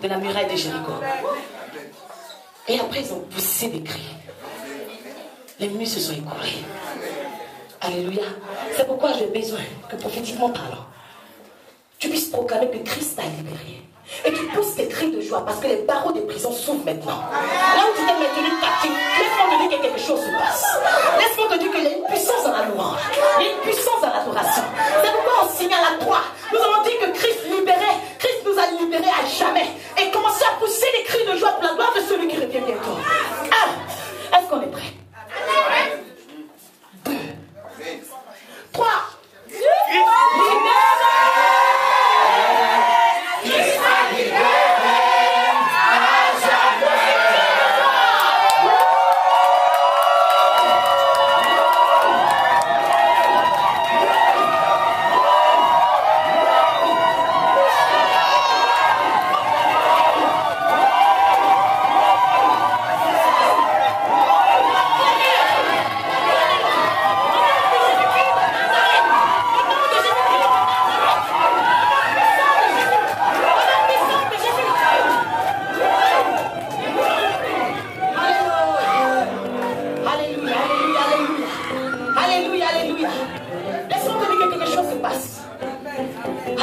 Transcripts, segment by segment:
de la muraille de Jéricho. Et après, ils ont poussé des cris. Les murs se sont écoulés. Alléluia. C'est pourquoi j'ai besoin que, prophétiquement parlant, tu puisses proclamer que Christ t'a libéré. Et tu pousses tes cris de joie parce que les barreaux des prisons s'ouvrent maintenant. Là où tu t'es maintenu captif, laisse-moi te dire que quelque chose se passe. Laisse-moi te dire qu'il y a une puissance dans la louange. Il y a une puissance dans l'adoration. C'est pourquoi on signe à la croix. Nous avons dit que Christ libérait. Christ nous a libérés à jamais. Et commencez à pousser des cris de joie pour la gloire de celui qui revient bientôt. Est-ce qu'on est prêt? 2, 3.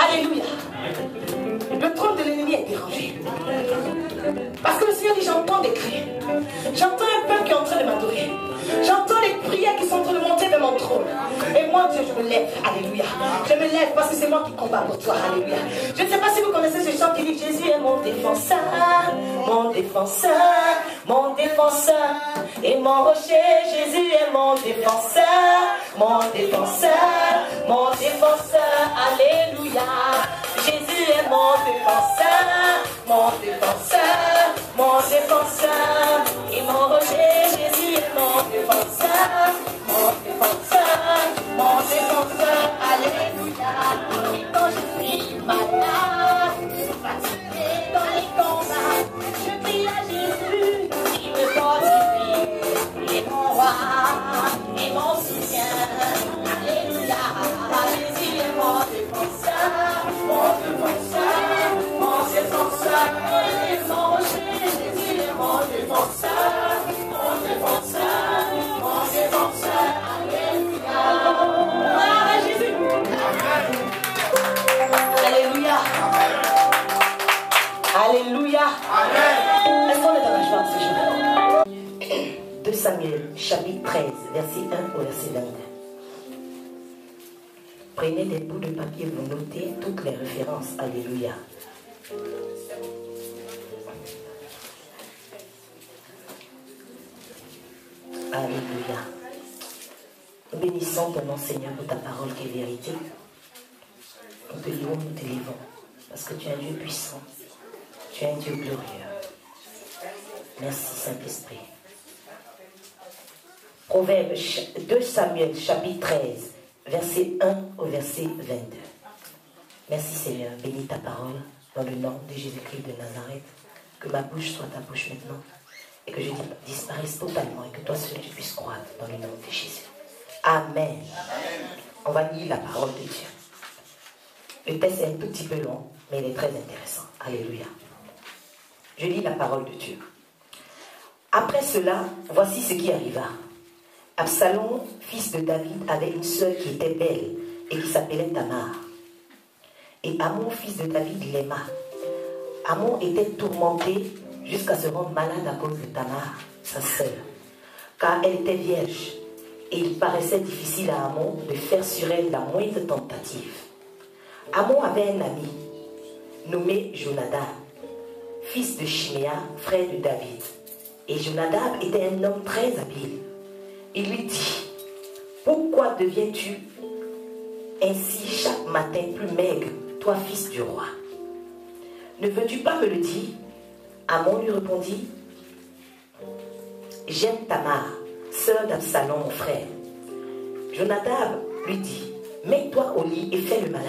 Alléluia. Le trône de l'ennemi est dérangé. Parce que le Seigneur dit, j'entends des cris. J'entends un peuple qui est en train de m'adorer. J'entends les prières qui sont en train de monter de mon trône. Et moi, Dieu, je me lève. Alléluia. Je me lève parce que c'est moi qui combats pour toi. Alléluia. Je ne sais pas si vous connaissez ce chant qui dit, Jésus est mon défenseur, mon défenseur, mon défenseur. Et mon rocher, Jésus est mon défenseur, mon défenseur, mon défenseur. Alléluia. Jésus est mon défenseur, mon défenseur, mon défenseur. Et mon rocher, Jésus est mon défenseur, mon défenseur, mon défenseur. Alléluia. Et quand je suis malade, fatigué dans les combats, je prie à Jésus qui me fortifie. Il est mon roi et mon soutien. Alléluia. Jésus est mon défenseur, mon défenseur, mon défenseur. Il est mon rocher, Jésus est mon défenseur, mon défenseur, mon défenseur. Alléluia. Gloire à Jésus. Alléluia. Alléluia. Amen. Est-ce qu'on est dans la joie ce jour? 2 Samuel, chapitre 13, verset 1 au verset 22. Prenez des bouts de papier pour noter toutes les références. Alléluia. Alléluia. Nous bénissons ton nom, Seigneur, pour ta parole qui est vérité. Nous te louons, nous te livrons. Parce que tu es un Dieu puissant. Tu es un Dieu glorieux. Merci, Saint-Esprit. Proverbe 2 Samuel, chapitre 13, verset 1 au verset 22. Merci Seigneur, bénis ta parole dans le nom de Jésus-Christ de Nazareth. Que ma bouche soit ta bouche maintenant et que je disparaisse totalement et que toi seul tu puisses croître dans le nom de Jésus. Amen. On va lire la parole de Dieu. Le texte est un tout petit peu long, mais il est très intéressant. Alléluia. Je lis la parole de Dieu. Après cela, voici ce qui arriva. Absalom, fils de David, avait une sœur qui était belle et qui s'appelait Tamar. Et Amnon, fils de David, l'aima. Amnon était tourmenté jusqu'à se rendre malade à cause de Tamar, sa sœur, car elle était vierge, et il paraissait difficile à Amnon de faire sur elle la moindre tentative. Amnon avait un ami, nommé Jonadab, fils de Chiméa, frère de David. Et Jonadab était un homme très habile. Il lui dit, « Pourquoi deviens-tu ainsi chaque matin plus maigre, toi fils du roi? Ne veux-tu pas me le dire ?» Amnon lui répondit, « J'aime Tamar, sœur d'Absalom, mon frère. » Jonadab lui dit, « Mets-toi au lit et fais le malade.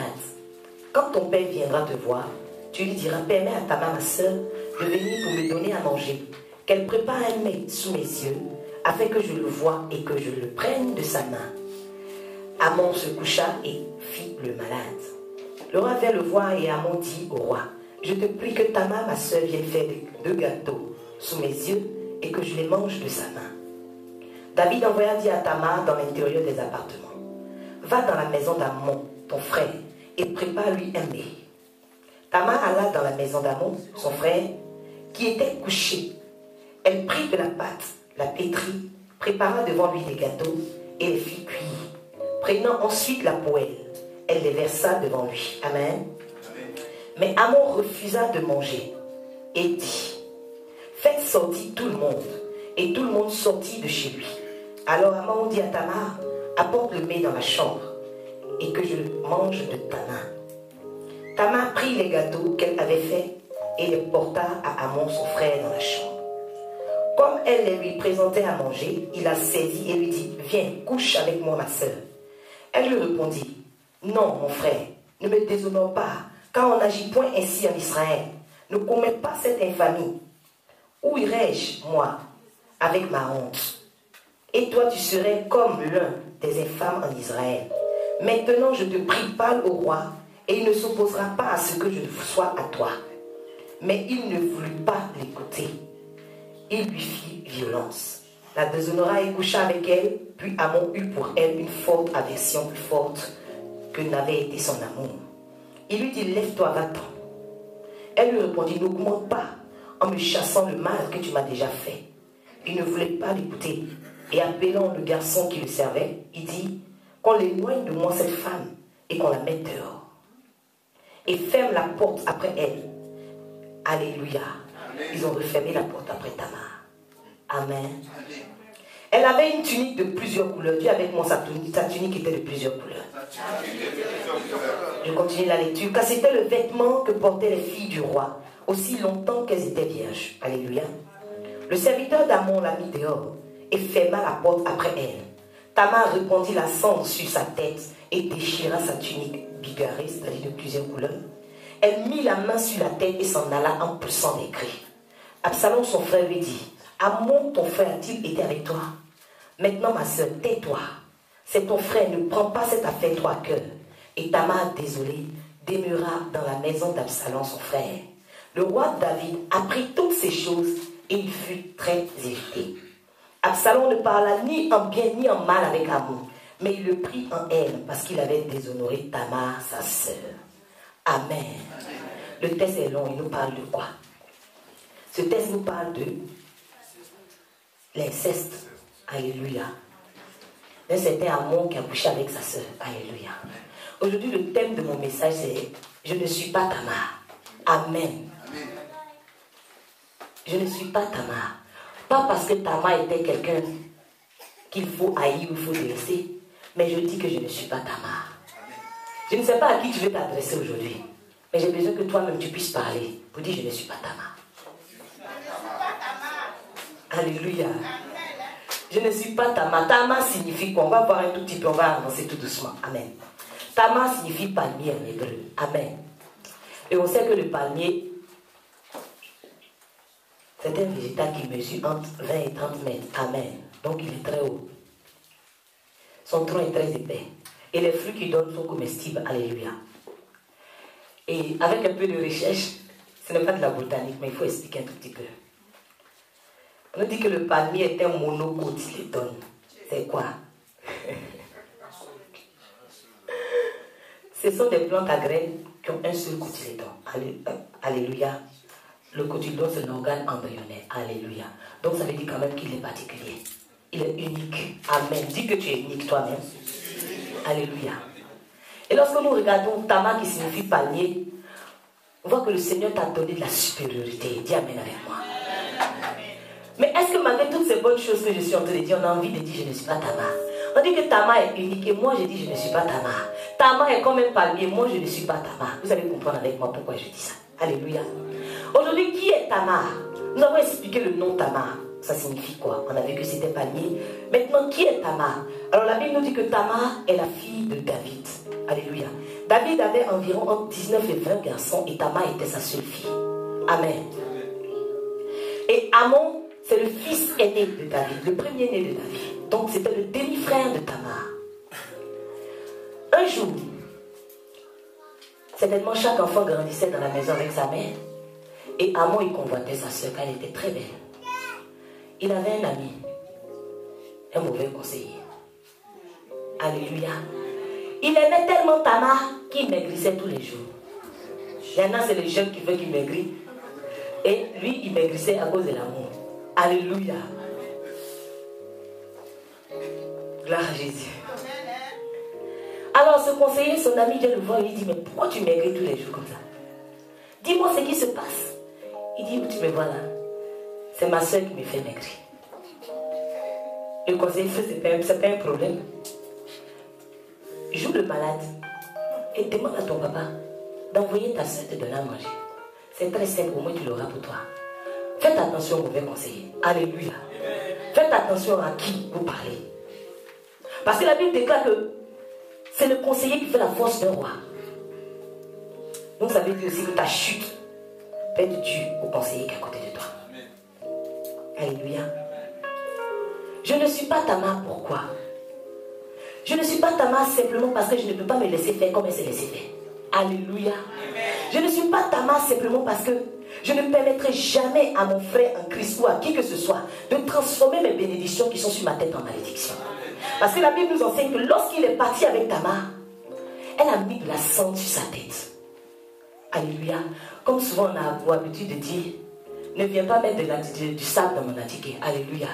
Quand ton père viendra te voir, tu lui diras, permets à Tamar, ma sœur, de venir pour me donner à manger, qu'elle prépare un mets sous mes yeux, afin que je le voie et que je le prenne de sa main. » Amnon se coucha et fit le malade. Le roi vint le voir et Amnon dit au roi, « Je te prie que Tamar, ma sœur, vienne faire 2 gâteaux sous mes yeux et que je les mange de sa main. » David envoya dire à Tamar dans l'intérieur des appartements, « Va dans la maison d'Amnon, ton frère, et prépare-lui un mets. » Tamar alla dans la maison d'Amnon, son frère, qui était couché. Elle prit de la pâte, la pétrit, prépara devant lui des gâteaux et les fit cuire. Prenant ensuite la poêle, elle les versa devant lui. Amen. Mais Amnon refusa de manger et dit, « Faites sortir tout le monde. » Et tout le monde sortit de chez lui. Alors Amnon dit à Tamar, « Apporte le mets dans la chambre et que je le mange de ta main. » Tamar prit les gâteaux qu'elle avait faits et les porta à Amnon son frère dans la chambre. Comme elle les lui présentait à manger, il la saisit et lui dit, « Viens, couche avec moi, ma sœur. » Elle lui répondit, « Non, mon frère, ne me déshonore pas, car on n'agit point ainsi en Israël. Ne commets pas cette infamie. Où irai-je, moi, avec ma honte? Et toi, tu serais comme l'un des infâmes en Israël. Maintenant, je te prie, parle au roi, et il ne s'opposera pas à ce que je sois à toi. » Mais il ne voulut pas l'écouter. Il lui fit violence, la déshonora et coucha avec elle, puis Amnon eut pour elle une forte aversion plus forte que n'avait été son amour. Il lui dit, « Lève-toi, va-t'en. » Elle lui répondit, « N'augmente pas en me chassant le mal que tu m'as déjà fait. » Il ne voulait pas l'écouter, et appelant le garçon qui le servait, il dit, « Qu'on l'éloigne de moi cette femme, et qu'on la mette dehors. » Et ferme la porte après elle. Alléluia. Amen. Ils ont refermé la porte après Tamar. Amen. Amen. Elle avait une tunique de plusieurs couleurs. Dieu avec moi, sa tunique était de plusieurs couleurs. Je continue la lecture. Car c'était le vêtement que portaient les filles du roi, aussi longtemps qu'elles étaient vierges. Alléluia. Le serviteur d'Amnon la mit dehors et ferma la porte après elle. Tamar répandit la cendre sur sa tête et déchira sa tunique bigarrée, c'est-à-dire de plusieurs couleurs. Elle mit la main sur la tête et s'en alla en poussant des cris. Absalom, son frère, lui dit, « Amnon, ton frère, a-t-il été avec toi? Maintenant, ma soeur, tais-toi. C'est ton frère, ne prends pas cette affaire toi à cœur. » Et Tamar, désolée, demeura dans la maison d'Absalom, son frère. Le roi David apprit toutes ces choses et il fut très irrité. Absalom ne parla ni en bien ni en mal avec Amnon, mais il le prit en haine parce qu'il avait déshonoré Tamar, sa sœur. Amen. Amen. Le texte est long, il nous parle de quoi? Ce texte nous parle de l'inceste. Alléluia. Un certain Amnon qui a couché avec sa sœur. Alléluia. Aujourd'hui, le thème de mon message, c'est « Je ne suis pas Tamar ». Amen. Je ne suis pas Tamar. Pas parce que Tamar était quelqu'un qu'il faut haïr ou il faut délaisser, mais je dis que je ne suis pas Tamar. Je ne sais pas à qui tu veux t'adresser aujourd'hui, mais j'ai besoin que toi-même tu puisses parler pour dire je ne suis pas Tamar. Alléluia. Je ne suis pas Tamar. Tamar signifie quoi? On va voir un tout petit peu, on va avancer tout doucement. Amen. Tamar signifie palmier en hébreu. Amen. Et on sait que le palmier, c'est un végétal qui mesure entre 20 et 30 mètres. Amen. Donc il est très haut. Son tronc est très épais. Et les fruits qu'il donne sont comestibles. Alléluia. Et avec un peu de recherche, ce n'est pas de la botanique, mais il faut expliquer un tout petit peu. On nous dit que le palmier est un monocotylédone. C'est quoi? Ce sont des plantes à graines qui ont un seul cotylédone. Alléluia. Le cotylédone, c'est un organe embryonnaire. Alléluia. Donc ça veut dire quand même qu'il est particulier. Il est unique. Amen. Dis que tu es unique toi-même. Alléluia. Et lorsque nous regardons Tamar qui signifie palmier, on voit que le Seigneur t'a donné de la supériorité. Dis Amen avec moi. Mais est-ce que malgré toutes ces bonnes choses que je suis en train de dire, on a envie de dire je ne suis pas Tamar? On dit que Tamar est unique et moi je dis je ne suis pas Tamar. Tamar est comme un palmier, moi je ne suis pas Tamar. Vous allez comprendre avec moi pourquoi je dis ça. Alléluia. Aujourd'hui, qui est Tamar? Nous avons expliqué le nom Tamar. Ça signifie quoi? On a vu que c'était palmier. Maintenant, qui est Tamar? Alors la Bible nous dit que Tamar est la fille de David. Alléluia. David avait environ entre 19 et 20 garçons et Tamar était sa seule fille. Amen. Et Amon, c'est le fils aîné de David, le premier-né de David. Donc c'était le demi-frère de Tamar. Un jour, certainement chaque enfant grandissait dans la maison avec sa mère. Et Amon, il convoitait sa soeur car elle était très belle. Il avait un ami, un mauvais conseiller. Alléluia. Il aimait tellement Tamar qu'il maigrissait tous les jours. Il y en a, c'est les jeunes qui veulent qu'il maigrisse. Et lui, il maigrissait à cause de l'amour. Alléluia. Gloire à Jésus. Alors ce conseiller, son ami vient le voir et lui dit, mais pourquoi tu maigris tous les jours comme ça? Dis-moi ce qui se passe. Il dit, où tu me vois là? C'est ma soeur qui me fait maigrir. Le conseiller, c'est pas un problème. Joue le malade et demande à ton papa d'envoyer ta soeur te donner à manger. C'est très simple, au moins tu l'auras pour toi. Faites attention au mauvais conseiller. Alléluia. Faites attention à qui vous parlez. Parce que la Bible déclare que c'est le conseiller qui fait la force d'un roi. Donc ça veut dire aussi que ta chute peut être due au conseiller qui est à côté de toi. Alléluia. Je ne suis pas Tamar, pourquoi? Je ne suis pas Tamar simplement parce que je ne peux pas me laisser faire comme elle s'est laissée faire. Alléluia. Je ne suis pas Tamar simplement parce que je ne permettrai jamais à mon frère en Christ ou à qui que ce soit de transformer mes bénédictions qui sont sur ma tête en malédiction. Parce que la Bible nous enseigne que lorsqu'il est parti avec Tamar, elle a mis de la cendre sur sa tête. Alléluia. Comme souvent on a pour habitude de dire, ne viens pas mettre du sable dans mon attiqué. Alléluia.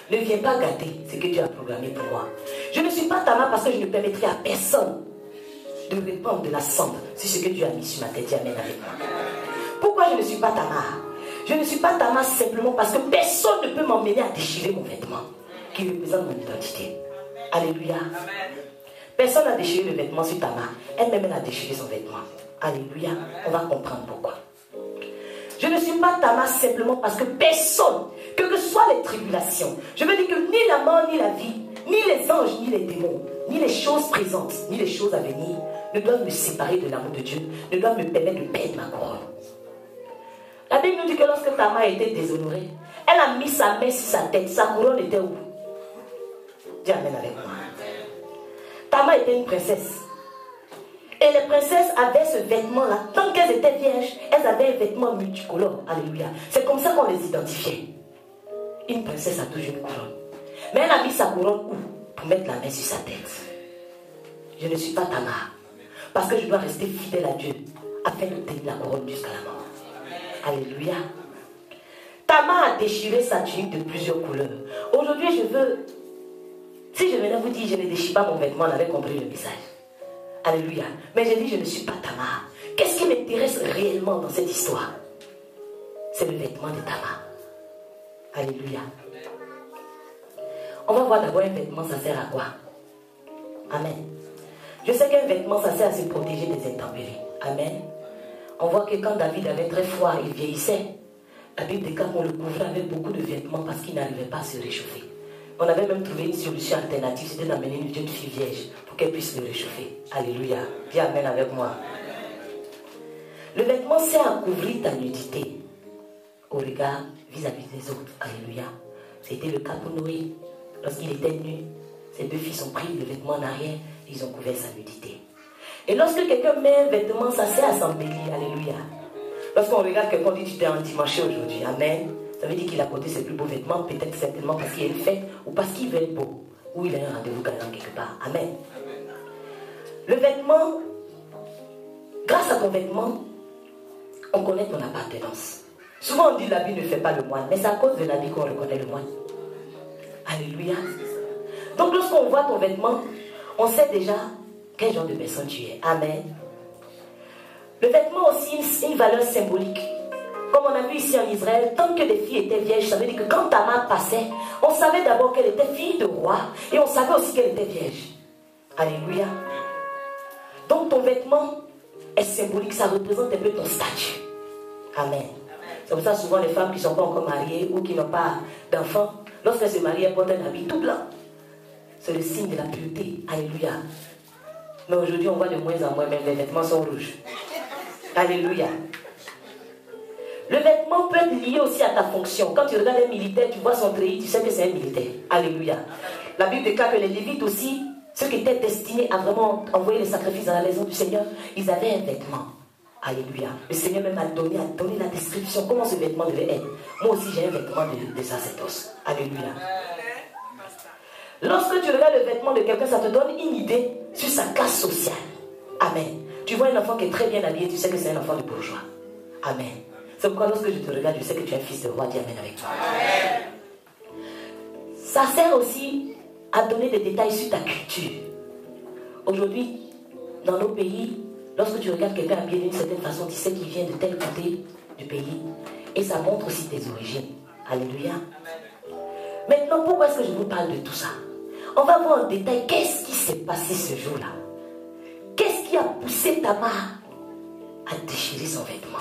Ne viens pas gâter ce que Dieu a programmé pour moi. Je ne suis pas Tamar parce que je ne permettrai à personne de répandre de la cendre sur ce que Dieu a mis sur ma tête. Amen avec moi. Pourquoi je ne suis pas Tamar? Je ne suis pas Tamar simplement parce que personne ne peut m'emmener à déchirer mon vêtement qui représente mon identité. Alléluia. Personne n'a déchiré le vêtement sur Tamar. Elle-même, elle a déchiré son vêtement. Alléluia. On va comprendre pourquoi. Je ne suis pas Tamar simplement parce que personne, que soient les tribulations, je veux dire que ni la mort, ni la vie, ni les anges, ni les démons, ni les choses présentes, ni les choses à venir, ne doivent me séparer de l'amour de Dieu, ne doivent me permettre de perdre ma couronne. La Bible nous dit que lorsque Tamar était déshonorée, elle a mis sa main sur sa tête. Sa couronne était où? Dis Amen avec moi. Tamar était une princesse. Et les princesses avaient ce vêtement-là. Tant qu'elles étaient vierges, elles avaient un vêtement multicolore. Alléluia. C'est comme ça qu'on les identifiait. Une princesse a toujours une couronne. Mais elle a mis sa couronne où? Pour mettre la main sur sa tête. Je ne suis pas Tamar. Parce que je dois rester fidèle à Dieu afin de tenir la couronne jusqu'à la mort. Alléluia. Tamar a déchiré sa tunique de plusieurs couleurs. Aujourd'hui, je veux... Si je venais vous dire, je ne déchire pas mon vêtement, on avait compris le message. Alléluia. Mais je dis, je ne suis pas Tamar. Qu'est-ce qui m'intéresse réellement dans cette histoire? C'est le vêtement de Tamar. Alléluia. On va voir d'abord un vêtement, ça sert à quoi? Amen. Je sais qu'un vêtement, ça sert à se protéger des intempéries. Amen. On voit que quand David avait très froid, il vieillissait. La Bible déclare qu'on le couvrait avec beaucoup de vêtements parce qu'il n'arrivait pas à se réchauffer. On avait même trouvé une solution alternative, c'était d'amener une jeune fille vierge pour qu'elle puisse le réchauffer. Alléluia. Dis amen avec moi. Le vêtement sert à couvrir ta nudité au regard vis-à-vis des autres. Alléluia. C'était le cas pour Noé. Lorsqu'il était nu, ses deux fils ont pris le vêtement en arrière et ils ont couvert sa nudité. Et lorsque quelqu'un met un vêtement, ça sert à s'embellir. Alléluia. Lorsqu'on regarde quelqu'un, on dit tu t'es endimanché aujourd'hui. Amen. Ça veut dire qu'il a porté ses plus beaux vêtements, peut-être certainement parce qu'il y a une fête ou parce qu'il veut être beau ou il a un rendez-vous gagnant quelque part. Amen. Le vêtement, grâce à ton vêtement, on connaît ton appartenance. Souvent on dit l'habit ne fait pas le moine, mais c'est à cause de l'habit qu'on reconnaît le moine. Alléluia. Donc lorsqu'on voit ton vêtement, on sait déjà quel genre de personne tu es. Amen. Le vêtement aussi une valeur symbolique. Comme on a vu ici en Israël, tant que les filles étaient vierges, ça veut dire que quand Tamar passait, on savait d'abord qu'elle était fille de roi et on savait aussi qu'elle était vierge. Alléluia. Donc ton vêtement est symbolique, ça représente un peu ton statut. Amen. C'est pour ça souvent les femmes qui ne sont pas encore mariées ou qui n'ont pas d'enfants, lorsqu'elles se marient, elles portent un habit tout blanc. C'est le signe de la pureté. Alléluia. Mais aujourd'hui, on voit de moins en moins, même les vêtements sont rouges. Alléluia. Le vêtement peut être lié aussi à ta fonction. Quand tu regardes un militaire, tu vois son treillis, tu sais que c'est un militaire. Alléluia. La Bible déclare que les Lévites aussi, ceux qui étaient destinés à vraiment envoyer les sacrifices dans la maison du Seigneur, ils avaient un vêtement. Alléluia. Le Seigneur même a donné la description, comment ce vêtement devait être. Moi aussi, j'ai un vêtement de sacerdoce. Alléluia. Lorsque tu regardes le vêtement de quelqu'un, ça te donne une idée sur sa classe sociale. Amen. Tu vois un enfant qui est très bien habillé, tu sais que c'est un enfant de bourgeois. Amen. C'est pourquoi lorsque je te regarde, je sais que tu es un fils de roi. Dis amen avec toi. Amen. Ça sert aussi à donner des détails sur ta culture. Aujourd'hui, dans nos pays, lorsque tu regardes quelqu'un habillé d'une certaine façon, tu sais qu'il vient de tel côté du pays. Et ça montre aussi tes origines. Alléluia. Maintenant, pourquoi est-ce que je vous parle de tout ça? On va voir en détail qu'est-ce qui s'est passé ce jour-là. Qu'est-ce qui a poussé Tamar à déchirer son vêtement?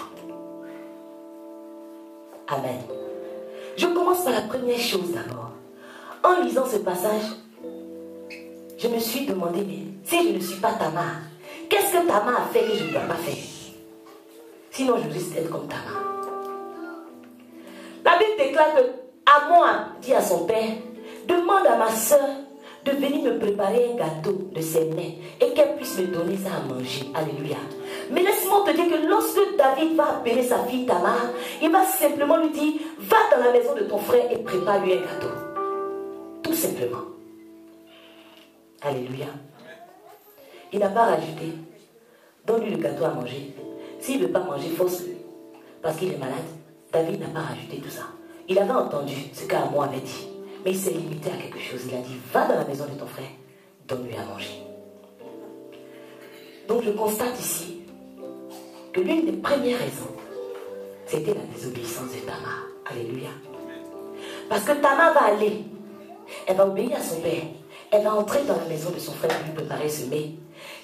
Amen. Je commence par la première chose d'abord. En lisant ce passage, je me suis demandé, mais si je ne suis pas Tamar, qu'est-ce que Tamar a fait que je ne dois pas faire? Sinon, je risque d'être comme Tamar. La Bible déclare que Amon dit à son père, demande à ma soeur de venir me préparer un gâteau de ses mains et qu'elle puisse me donner ça à manger. Alléluia. Mais laisse-moi te dire que lorsque David va appeler sa fille Tamar, il va simplement lui dire, va dans la maison de ton frère et prépare-lui un gâteau. Tout simplement. Alléluia. Il n'a pas rajouté, donne-lui le gâteau à manger. S'il ne veut pas manger, force-le. Parce qu'il est malade. David n'a pas rajouté tout ça. Il avait entendu ce qu'Amon avait dit. Mais il s'est limité à quelque chose. Il a dit, va dans la maison de ton frère, donne-lui à manger. Donc je constate ici que l'une des premières raisons, c'était la désobéissance de Tamar. Alléluia. Parce que Tamar va aller, elle va obéir à son père, elle va entrer dans la maison de son frère pour lui préparer ce mets.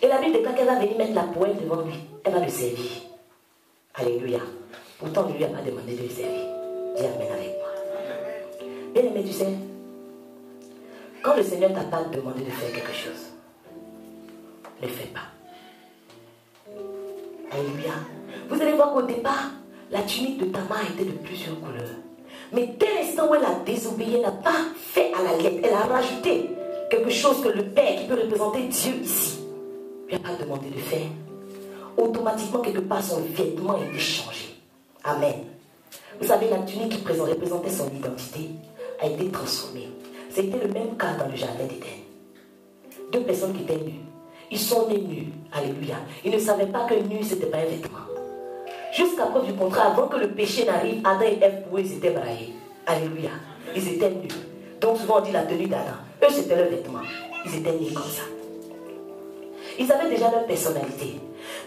Et la Bible déclare qu'elle va venir mettre la poêle devant lui. Elle va le servir. Alléluia. Pourtant, on ne lui a pas demandé de le servir. Dis amen avec moi. Bien aimé, tu sais, quand le Seigneur t'a pas demandé de faire quelque chose, ne fais pas. Alléluia. Vous allez voir qu'au départ, la tunique de Tamar était de plusieurs couleurs. Mais dès l'instant où elle a désobéi, elle n'a pas fait à la lettre. Elle a rajouté quelque chose que le Père, qui peut représenter Dieu ici, lui a pas demandé de faire. Automatiquement, quelque part, son vêtement a été changé. Amen. Vous savez, la tunique qui représentait son identité a été transformée. C'était le même cas dans le jardin d'Éden. Deux personnes qui étaient nues. Ils sont nés nus. Alléluia. Ils ne savaient pas que nu, ce n'était pas un vêtement. Jusqu'à preuve du contraire, avant que le péché n'arrive, Adam et Ève, pour eux, ils étaient braillés. Alléluia. Ils étaient nus. Donc souvent on dit la tenue d'Adam. Eux, c'était leur vêtement. Ils étaient nés comme ça. Ils avaient déjà leur personnalité.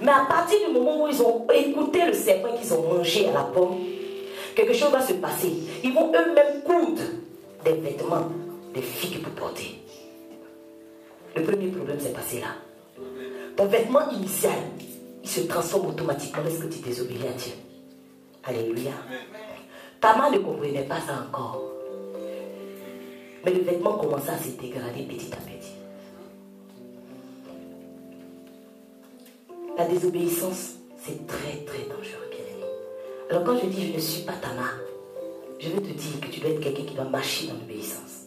Mais à partir du moment où ils ont écouté le serpent qu'ils ont mangé à la pomme, quelque chose va se passer. Ils vont eux-mêmes coudre des vêtements des filles qu'ils peuvent porter. Le premier problème s'est passé là. Ton vêtement initial, il se transforme automatiquement lorsque tu désobéis à Dieu. Alléluia. Tamar ne comprenait pas ça encore. Mais le vêtement commençait à se dégrader petit à petit. La désobéissance, c'est très très dangereux, bien-aimé. Alors quand je dis je ne suis pas Tamar, je veux te dire que tu dois être quelqu'un qui doit marcher dans l'obéissance.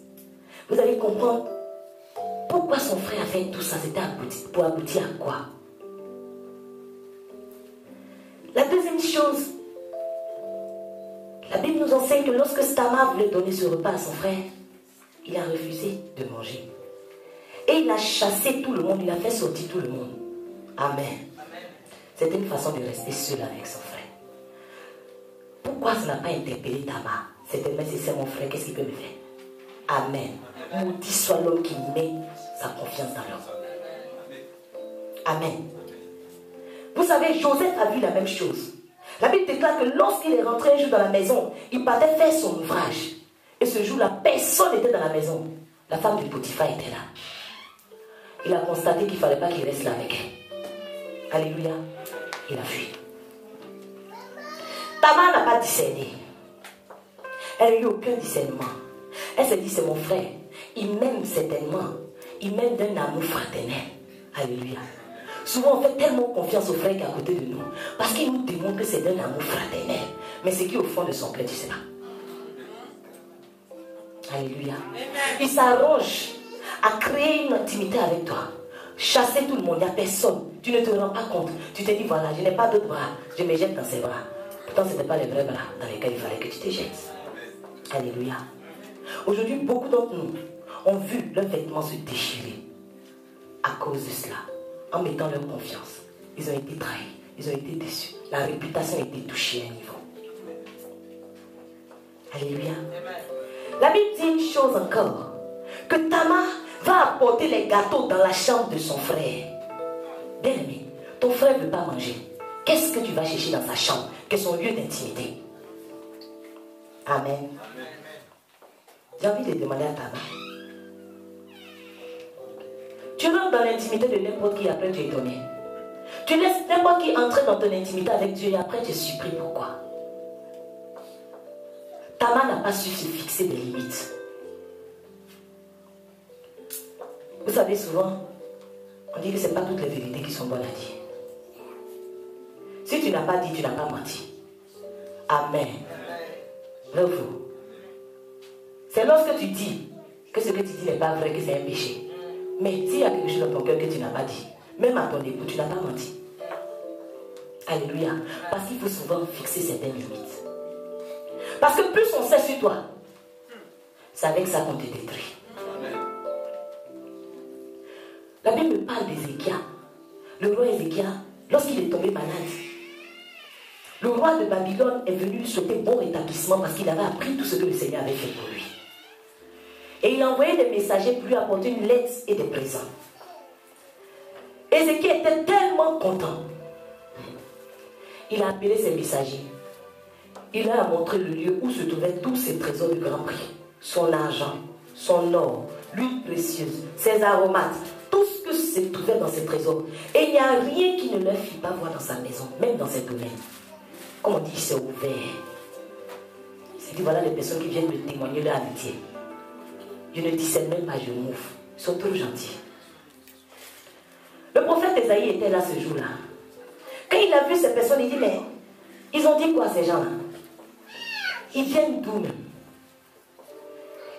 Vous allez comprendre pourquoi son frère a fait tout ça. C'était pour aboutir à quoi? La deuxième chose, la Bible nous enseigne que lorsque Tamar voulait donner ce repas à son frère, il a refusé de manger. Et il a chassé tout le monde, il a fait sortir tout le monde. Amen. C'était une façon de rester seul avec son frère. Pourquoi ça n'a pas interpellé Tamar? C'était, mais si c'est mon frère, qu'est-ce qu'il peut me faire? Amen. Maudit soit l'homme qui met sa confiance dans l'homme. Amen. Vous savez, Joseph a vu la même chose. La Bible déclare que lorsqu'il est rentré un jour dans la maison, il partait faire son ouvrage. Et ce jour-là, personne n'était dans la maison. La femme de Potiphar était là. Il a constaté qu'il ne fallait pas qu'il reste là avec elle. Alléluia. Il a fui. Tamar n'a pas discerné. Elle n'a eu aucun discernement. Elle s'est dit, c'est mon frère. Il m'aime certainement. Il m'aime d'un amour fraternel. Alléluia. Souvent, on fait tellement confiance au frère qui est à côté de nous. Parce qu'il nous démontre que c'est d'un amour fraternel. Mais ce qui est au fond de son cœur, tu ne sais pas. Alléluia. Il s'arrange à créer une intimité avec toi. Chasser tout le monde, il n'y a personne. Tu ne te rends pas compte. Tu te dis, voilà, je n'ai pas d'autres bras. Je me jette dans ses bras. Pourtant, ce n'était pas les vrais bras dans lesquels il fallait que tu te jettes. Alléluia. Aujourd'hui, beaucoup d'entre nous ont vu leurs vêtements se déchirer à cause de cela. En mettant leur confiance. Ils ont été trahis. Ils ont été déçus. La réputation a été touchée à un niveau. Alléluia. La Bible dit une chose encore. Que Tamar va apporter les gâteaux dans la chambre de son frère. Bien aimé, ton frère ne veut pas manger. Qu'est-ce que tu vas chercher dans sa chambre, que son lieu d'intimité? Amen. J'ai envie de demander à Tamar. Tu rentres dans l'intimité de n'importe qui, après tu es donné. Tu laisses n'importe qui entrer dans ton intimité avec Dieu et après tu es surpris. Pourquoi? Tamar n'a pas su se fixer des limites. Vous savez, souvent, on dit que ce n'est pas toutes les vérités qui sont bonnes à dire. Si tu n'as pas dit, tu n'as pas menti. Amen. Lève-vous. C'est lorsque tu dis que ce que tu dis n'est pas vrai, que c'est un péché. Mais s'il y a quelque chose dans ton cœur que tu n'as pas dit, même à ton époux, tu n'as pas menti. Alléluia. Parce qu'il faut souvent fixer certaines limites. Parce que plus on sait sur toi, c'est avec ça qu'on te détruit. La Bible me parle d'Ézéchias. Le roi Ézéchias, lorsqu'il est tombé malade, le roi de Babylone est venu souhaiter bon rétablissement parce qu'il avait appris tout ce que le Seigneur avait fait pour lui. Et il a envoyé des messagers pour lui apporter une lettre et des présents. Ézéchias était tellement content. Il a appelé ses messagers. Il leur a montré le lieu où se trouvaient tous ses trésors de grand prix. Son argent, son or, l'huile précieuse, ses aromates, tout ce que se trouvait dans ses trésors. Et il n'y a rien qui ne leur fit pas voir dans sa maison, même dans ses domaines. Comme on dit, il s'est ouvert. Il s'est dit, voilà les personnes qui viennent me témoigner leur amitié. Je ne discerne même pas, je m'ouvre. Ils sont trop gentils. Le prophète Esaïe était là ce jour-là. Quand il a vu ces personnes, il dit, mais ils ont dit quoi ces gens-là? Ils viennent d'où même?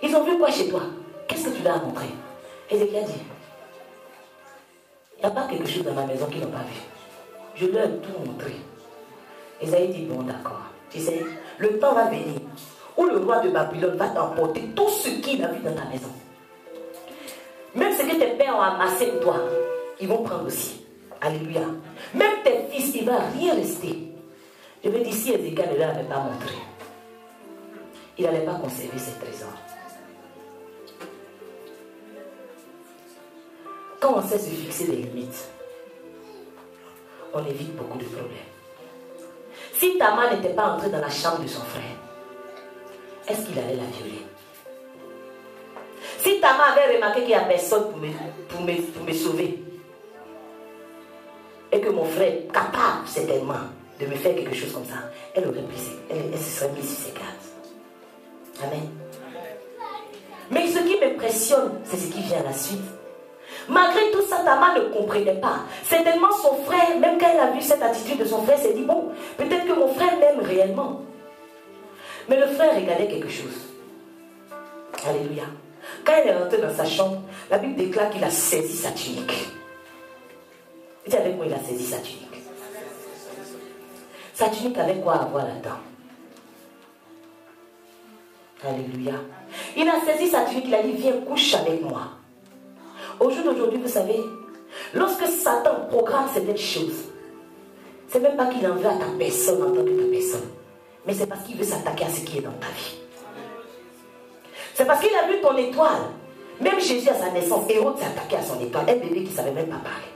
Ils ont vu quoi chez toi? Qu'est-ce que tu leur as montré? Ézéchias dit, il n'y a pas quelque chose dans ma maison qu'ils n'ont pas vu. Je leur ai tout montré. Esaïe dit, bon d'accord. Tu sais, le temps va venir où le roi de Babylone va t'emporter tout ce qu'il a vu dans ta maison. Même ce que tes pères ont amassé pour toi, ils vont prendre aussi. Alléluia. Même tes fils, il ne va rien rester. Je veux dire, si Ézéchias ne leur avait pas montré, il n'allait pas conserver ses trésors. Quand on sait se fixer des limites, on évite beaucoup de problèmes. Si Tamar n'était pas entrée dans la chambre de son frère, est-ce qu'il allait la violer? Si Tamar avait remarqué qu'il n'y a personne pour me sauver, et que mon frère est capable certainement de me faire quelque chose comme ça, elle se serait mise sur ses gardes. Amen. Mais ce qui m'impressionne, c'est ce qui vient à la suite. Malgré tout ça, Tamar ne comprenait pas. C'est tellement son frère, même quand elle a vu cette attitude de son frère, elle s'est dit, bon, peut-être que mon frère m'aime réellement. Mais le frère regardait quelque chose. Alléluia. Quand elle est rentrée dans sa chambre, la Bible déclare qu'il a saisi sa tunique. Dis avec moi, il a saisi sa tunique. Sa tunique avait quoi à voir là-dedans? Alléluia. Il a saisi sa tunique, il a dit, viens, couche avec moi. Au jour d'aujourd'hui, vous savez, lorsque Satan programme certaines choses, c'est même pas qu'il en veut à ta personne en tant que ta personne, mais c'est parce qu'il veut s'attaquer à ce qui est dans ta vie. C'est parce qu'il a vu ton étoile. Même Jésus à sa naissance, Hérode s'est attaqué à son étoile, un bébé qui ne savait même pas parler.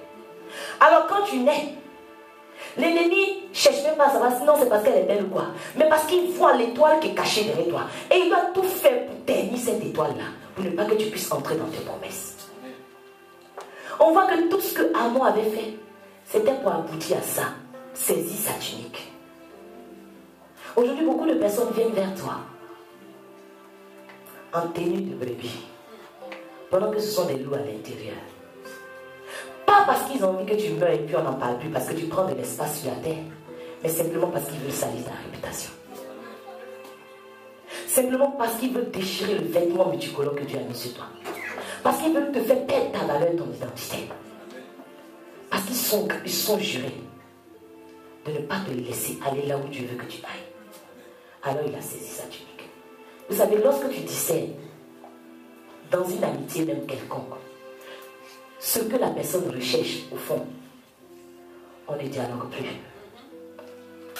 Alors quand tu nais, l'ennemi ne cherche même pas à savoir sinon c'est parce qu'elle est belle ou quoi, mais parce qu'il voit l'étoile qui est cachée derrière toi. Et il doit tout faire pour ternir cette étoile-là, pour ne pas que tu puisses entrer dans tes promesses. On voit que tout ce que Amon avait fait, c'était pour aboutir à ça. Saisis sa tunique. Aujourd'hui, beaucoup de personnes viennent vers toi en tenue de brebis, pendant que ce sont des loups à l'intérieur. Pas parce qu'ils ont envie que tu meurs et puis on n'en parle plus, parce que tu prends de l'espace sur la terre, mais simplement parce qu'ils veulent salir ta réputation. Simplement parce qu'ils veulent déchirer le vêtement multicolore que Dieu a mis sur toi. Parce qu'ils veulent te faire perdre ta valeur et ton identité. Parce qu'ils sont jurés de ne pas te laisser aller là où Dieu veut que tu ailles. Alors il a saisi sa tunique. Vous savez, lorsque tu discernes dans une amitié même quelconque, ce que la personne recherche au fond, on ne dialogue plus.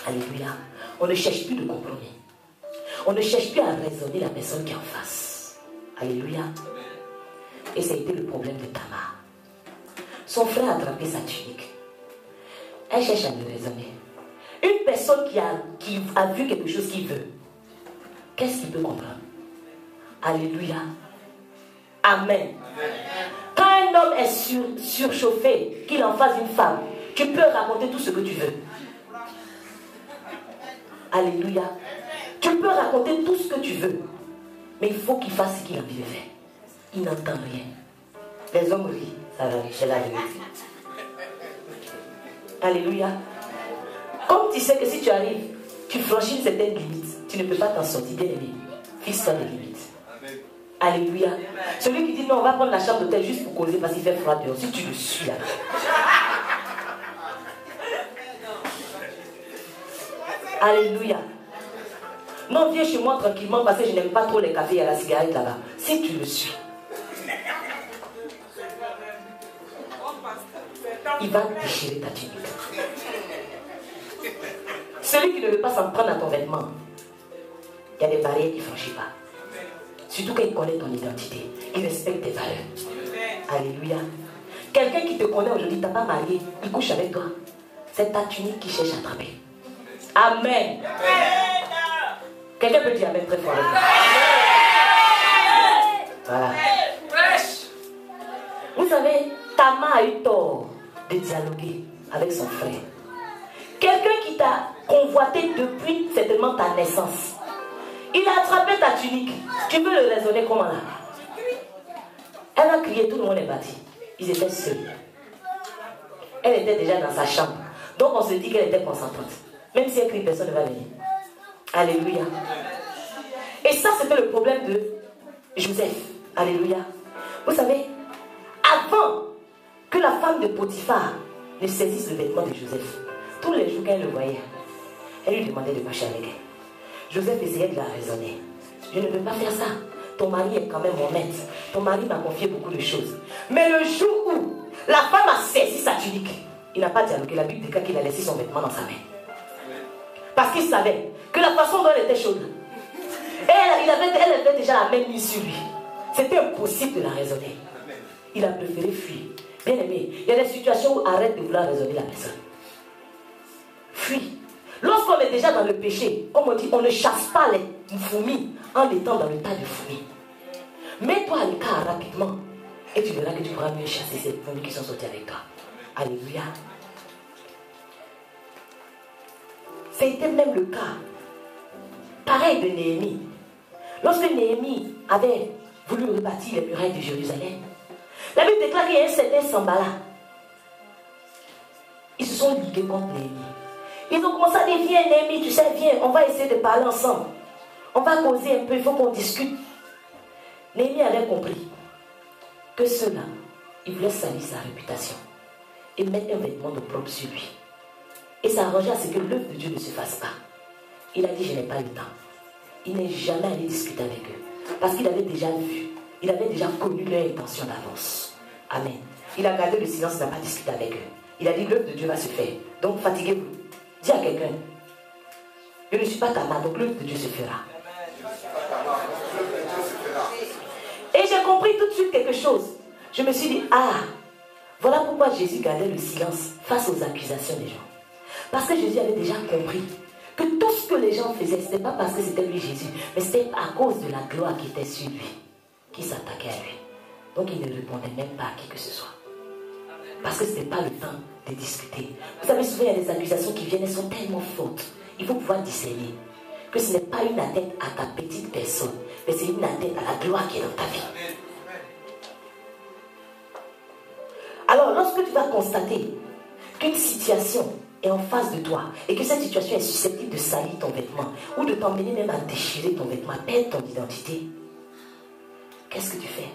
Alléluia. On ne cherche plus de compromis. On ne cherche plus à raisonner la personne qui est en face. Alléluia. Et ça a été le problème de Tamar. Son frère a attrapé sa tunique. Elle cherche à le raisonner. Une personne qui a vu quelque chose qu'il veut, qu'est-ce qu'il peut comprendre? Alléluia. Amen. Quand un homme est surchauffé, qu'il en fasse une femme, tu peux raconter tout ce que tu veux. Alléluia. Tu peux raconter tout ce que tu veux. Mais il faut qu'il fasse ce qu'il a envie de faire. Il n'entend rien. Les hommes rient. Ça va, c'est la vérité. Alléluia. Comme tu sais que si tu arrives, tu franchis une certaine limite, tu ne peux pas t'en sortir, bien aimé. Fixe-toi des limites. Alléluia. Celui qui dit non, on va prendre la chambre d'hôtel juste pour causer parce qu'il fait froid dehors. Si tu le suis là. Alléluia. Non, viens chez moi tranquillement parce que je n'aime pas trop les cafés et la cigarette là-bas. Si tu le suis, il va déchirer ta tunique. Celui qui ne veut pas s'en prendre à ton vêtement, il y a des barrières qu'il ne franchit pas. Surtout quand il connaît ton identité. Il respecte tes valeurs. Alléluia. Quelqu'un qui te connaît aujourd'hui, tu n'as pas marié, il couche avec toi. C'est ta tunique qui cherche à attraper. Amen. Quelqu'un peut dire Amen très fort. Voilà. Vous savez, Tamar a eu tort de dialoguer avec son frère. Quelqu'un qui t'a convoité depuis certainement ta naissance. Il a attrapé ta tunique. Tu veux le raisonner comment là? Elle a crié, tout le monde est parti. Ils étaient seuls. Elle était déjà dans sa chambre. Donc on se dit qu'elle était consentante. Même si elle crie, personne ne va venir. Alléluia. Et ça, c'était le problème de Joseph. Alléluia. Vous savez, avant que la femme de Potiphar ne saisisse le vêtement de Joseph, tous les jours qu'elle le voyait, elle lui demandait de marcher avec elle. Joseph essayait de la raisonner. Je ne peux pas faire ça. Ton mari est quand même mon maître. Ton mari m'a confié beaucoup de choses. Mais le jour où la femme a saisi sa tunique, il n'a pas dialogué. La Bible déclare qu'il a laissé son vêtement dans sa main. Parce qu'il savait que la façon dont elle était chaude, elle avait déjà la même mise sur lui. C'était impossible de la raisonner. Il a préféré fuir. Bien aimé, il y a des situations où arrête de vouloir raisonner la personne. Fuis. Lorsqu'on est déjà dans le péché, comme on dit, on ne chasse pas les fourmis en étant dans le tas de fourmis. Mets-toi à l'écart rapidement et tu verras que tu pourras mieux chasser ces fourmis qui sont sorties avec toi. Alléluia. C'était même le cas. Pareil de Néhémie. Lorsque Néhémie avait voulu rebâtir les murailles de Jérusalem. La Bible déclare qu'il y a un certain Sambala. Ils se sont ligués contre Néhémie. Ils ont commencé à dire, viens Néhémie, tu sais, viens, on va essayer de parler ensemble. On va causer un peu, il faut qu'on discute. Néhémie avait compris que ceux-là, ils voulaient salir sa réputation et mettre un vêtement d'opprobre sur lui. Et ça arrangeait à ce que l'œuvre de Dieu ne se fasse pas. Il a dit, je n'ai pas le temps. Il n'est jamais allé discuter avec eux. Parce qu'il avait déjà vu, il avait déjà connu leur intention d'avance. Amen. Il a gardé le silence, il n'a pas discuté avec eux. Il a dit, l'œuvre de Dieu va se faire. Donc fatiguez-vous. Dis à quelqu'un, je ne suis pas ta main, donc l'œuvre de Dieu se fera. Et j'ai compris tout de suite quelque chose. Je me suis dit, voilà pourquoi Jésus gardait le silence face aux accusations des gens. Parce que Jésus avait déjà compris que tout ce que les gens faisaient, ce n'était pas parce que c'était lui Jésus, mais c'était à cause de la gloire qui était sur lui, qui s'attaquait à lui. Donc il ne répondait même pas à qui que ce soit. Parce que ce n'était pas le temps de discuter. Vous savez, souvent il y a des accusations qui viennent, elles sont tellement fortes. Il faut pouvoir discerner que ce n'est pas une atteinte à ta petite personne, mais c'est une atteinte à la gloire qui est dans ta vie. Alors, lorsque tu vas constater qu'une situation est en face de toi et que cette situation est susceptible de salir ton vêtement ou de t'emmener même à déchirer ton vêtement, à perdre ton identité, qu'est-ce que tu fais?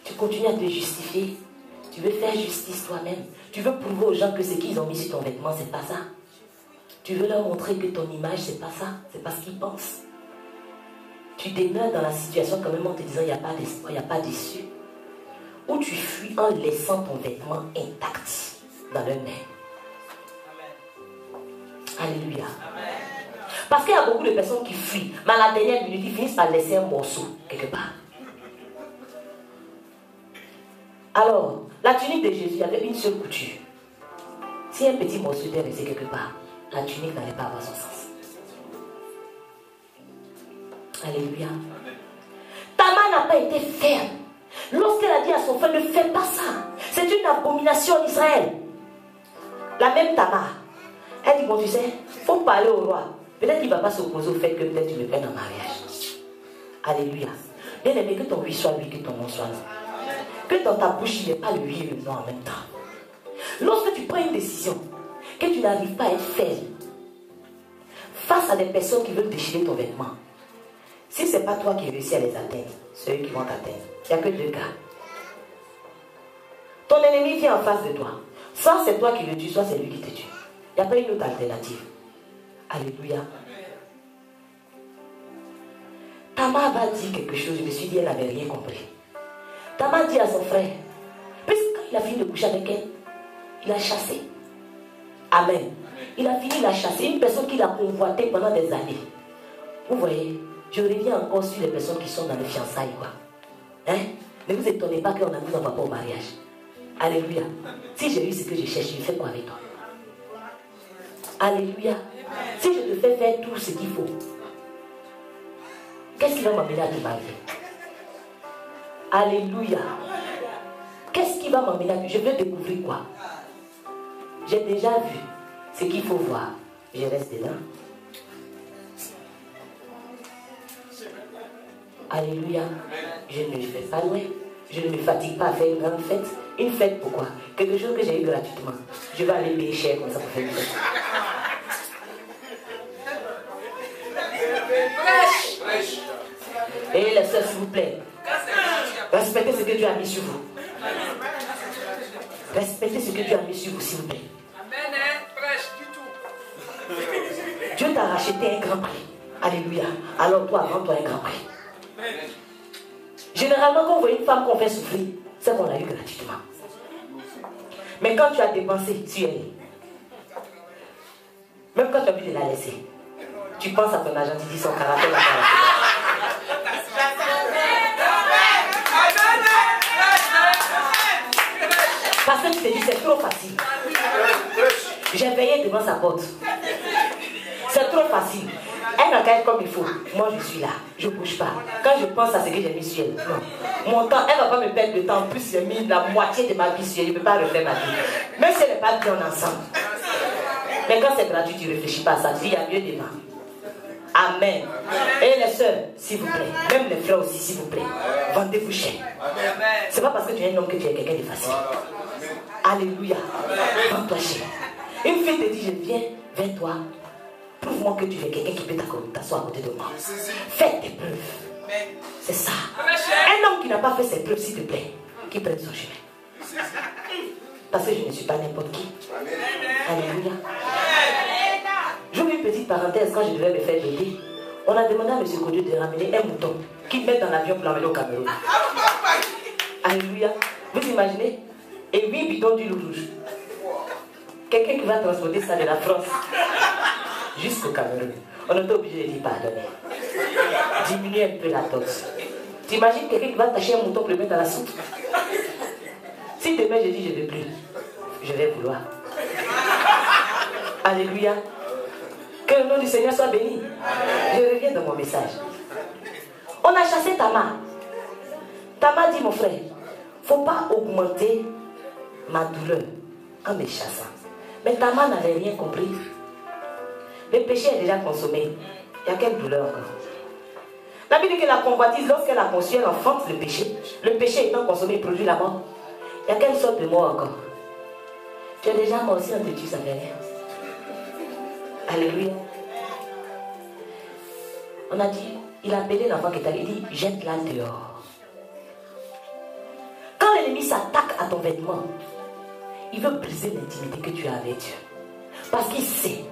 Tu continues à te justifier. Tu veux faire justice toi-même. Tu veux prouver aux gens que ce qu'ils ont mis sur ton vêtement, c'est pas ça. Tu veux leur montrer que ton image, c'est pas ça. C'est pas ce qu'ils pensent. Tu demeures dans la situation quand même en te disant il n'y a pas d'espoir, il n'y a pas d'issue. Ou tu fuis en laissant ton vêtement intact dans leurs mains. Alléluia. Parce qu'il y a beaucoup de personnes qui fuient, mais à la dernière minute, ils finissent par laisser un morceau quelque part. Alors, la tunique de Jésus avait une seule couture. Si un petit morceau était resté quelque part, la tunique n'allait pas avoir son sens. Alléluia. Tamar n'a pas été ferme. Lorsqu'elle a dit à son frère, ne fais pas ça. C'est une abomination en Israël. La même Tamar. Elle dit, bon tu sais, il faut parler au roi. Peut-être qu'il ne va pas s'opposer au fait que peut-être tu le prennes en mariage. Alléluia. Bien aimé, que ton oui soit oui, que ton non soit non. Que dans ta bouche, il n'y ait pas le oui et le non en même temps. Lorsque tu prends une décision, que tu n'arrives pas à être ferme face à des personnes qui veulent déchirer ton vêtement, si ce n'est pas toi qui réussis à les atteindre, c'est eux qui vont t'atteindre. Il n'y a que deux cas. Ton ennemi vient en face de toi. Soit c'est toi qui le tues, soit c'est lui qui te tue. Il n'y a pas une autre alternative. Alléluia. Tamar va dire quelque chose. Je me suis dit, elle n'avait rien compris. Tamar dit à son frère, puisqu'il a fini de coucher avec elle, il a chassé. Amen. Il a fini de la chasser. Une personne qui l'a convoité pendant des années. Vous voyez, je reviens encore sur les personnes qui sont dans les fiançailles, quoi. Hein? Ne vous étonnez pas qu'on ne vous envoie pas au mariage. Alléluia. Si j'ai eu ce que je cherche, je fais quoi avec toi? Alléluia. Si je te fais faire tout ce qu'il faut, qu'est-ce qui va m'amener à te marier? Alléluia. Qu'est-ce qui va m'amener à te... Je veux découvrir quoi? J'ai déjà vu ce qu'il faut voir. Je reste dedans. Alléluia. Je ne fais pas loin. Je ne me fatigue pas à faire une grande fête. Une fête pourquoi? Quelque chose que j'ai eu gratuitement. Je vais aller payer cher comme ça pour faire une fête. Et les soeurs, s'il vous plaît, respectez ce que Dieu a mis sur vous. Respectez ce que Dieu a mis sur vous, s'il vous plaît. Dieu t'a racheté un grand prix. Alléluia. Alors toi, vends-toi un grand prix. Généralement, quand vous voyez une femme qu'on fait souffrir, c'est qu'on l'a eu gratuitement. Mais quand tu as dépensé, tu es né. Même quand tu as pu te la laisser, tu penses à ton agent, tu dis son caractère va pas. Parce que tu te dis, c'est trop facile. J'ai veillé devant sa porte. C'est trop facile. Elle n'a qu'à être comme il faut. Moi, je suis là. Je ne bouge pas. Quand je pense à ce que j'ai mis sur elle, non. Mon temps, elle ne va pas me perdre le temps. En plus, j'ai mis la moitié de ma vie sur elle. Je ne peux pas refaire ma vie. Même si elle n'est pas bien ensemble. Mais quand c'est gratuit, tu ne réfléchis pas à ça. Tu dis, il y a mieux demain. Amen. Et les soeurs, s'il vous plaît, même les frères aussi, s'il vous plaît, vendez-vous cher. C'est pas parce que tu es un homme que tu es quelqu'un de facile. Alléluia. Vends-toi cher. Une fille te dit, je viens vers toi. Prouve-moi que tu es quelqu'un qui peut t'asseoir à côté de moi. Fais tes preuves. C'est ça. Un homme qui n'a pas fait ses preuves, s'il te plaît, qui prenne son chemin. Parce que je ne suis pas n'importe qui. Alléluia. J'ouvre une petite parenthèse. Quand je devais me faire doter, on a demandé à M. Kodieu de ramener un mouton qu'il mette dans l'avion pour l'amener au Cameroun. Alléluia. Vous imaginez? Et 8 bidons d'huile rouge. Quelqu'un qui va transporter ça de la France jusqu'au Cameroun. On était obligé de dire pardonner. Diminuer un peu la dose. T'imagines quelqu'un qui va tâcher un mouton pour le mettre dans la soupe? Si demain je dis je ne veux plus, je vais vouloir. Alléluia. Que le nom du Seigneur soit béni. Je reviens dans mon message. On a chassé Tamar. Tamar dit, mon frère, il ne faut pas augmenter ma douleur en me chassant. Mais Tamar n'avait rien compris. Le péché est déjà consommé. Il y a quelle douleur encore? La Bible dit que la convoitise, lorsqu'elle a conçu, elle enfante le péché. Le péché étant consommé, produit la mort. Il y a quelle sorte de mort encore? Tu es déjà mort si on te tue, ça fait rien. Alléluia. On a dit, il a appelé l'enfant qui est allé, il dit, jette-la dehors. Quand l'ennemi s'attaque à ton vêtement, il veut briser l'intimité que tu as avec Dieu. Parce qu'il sait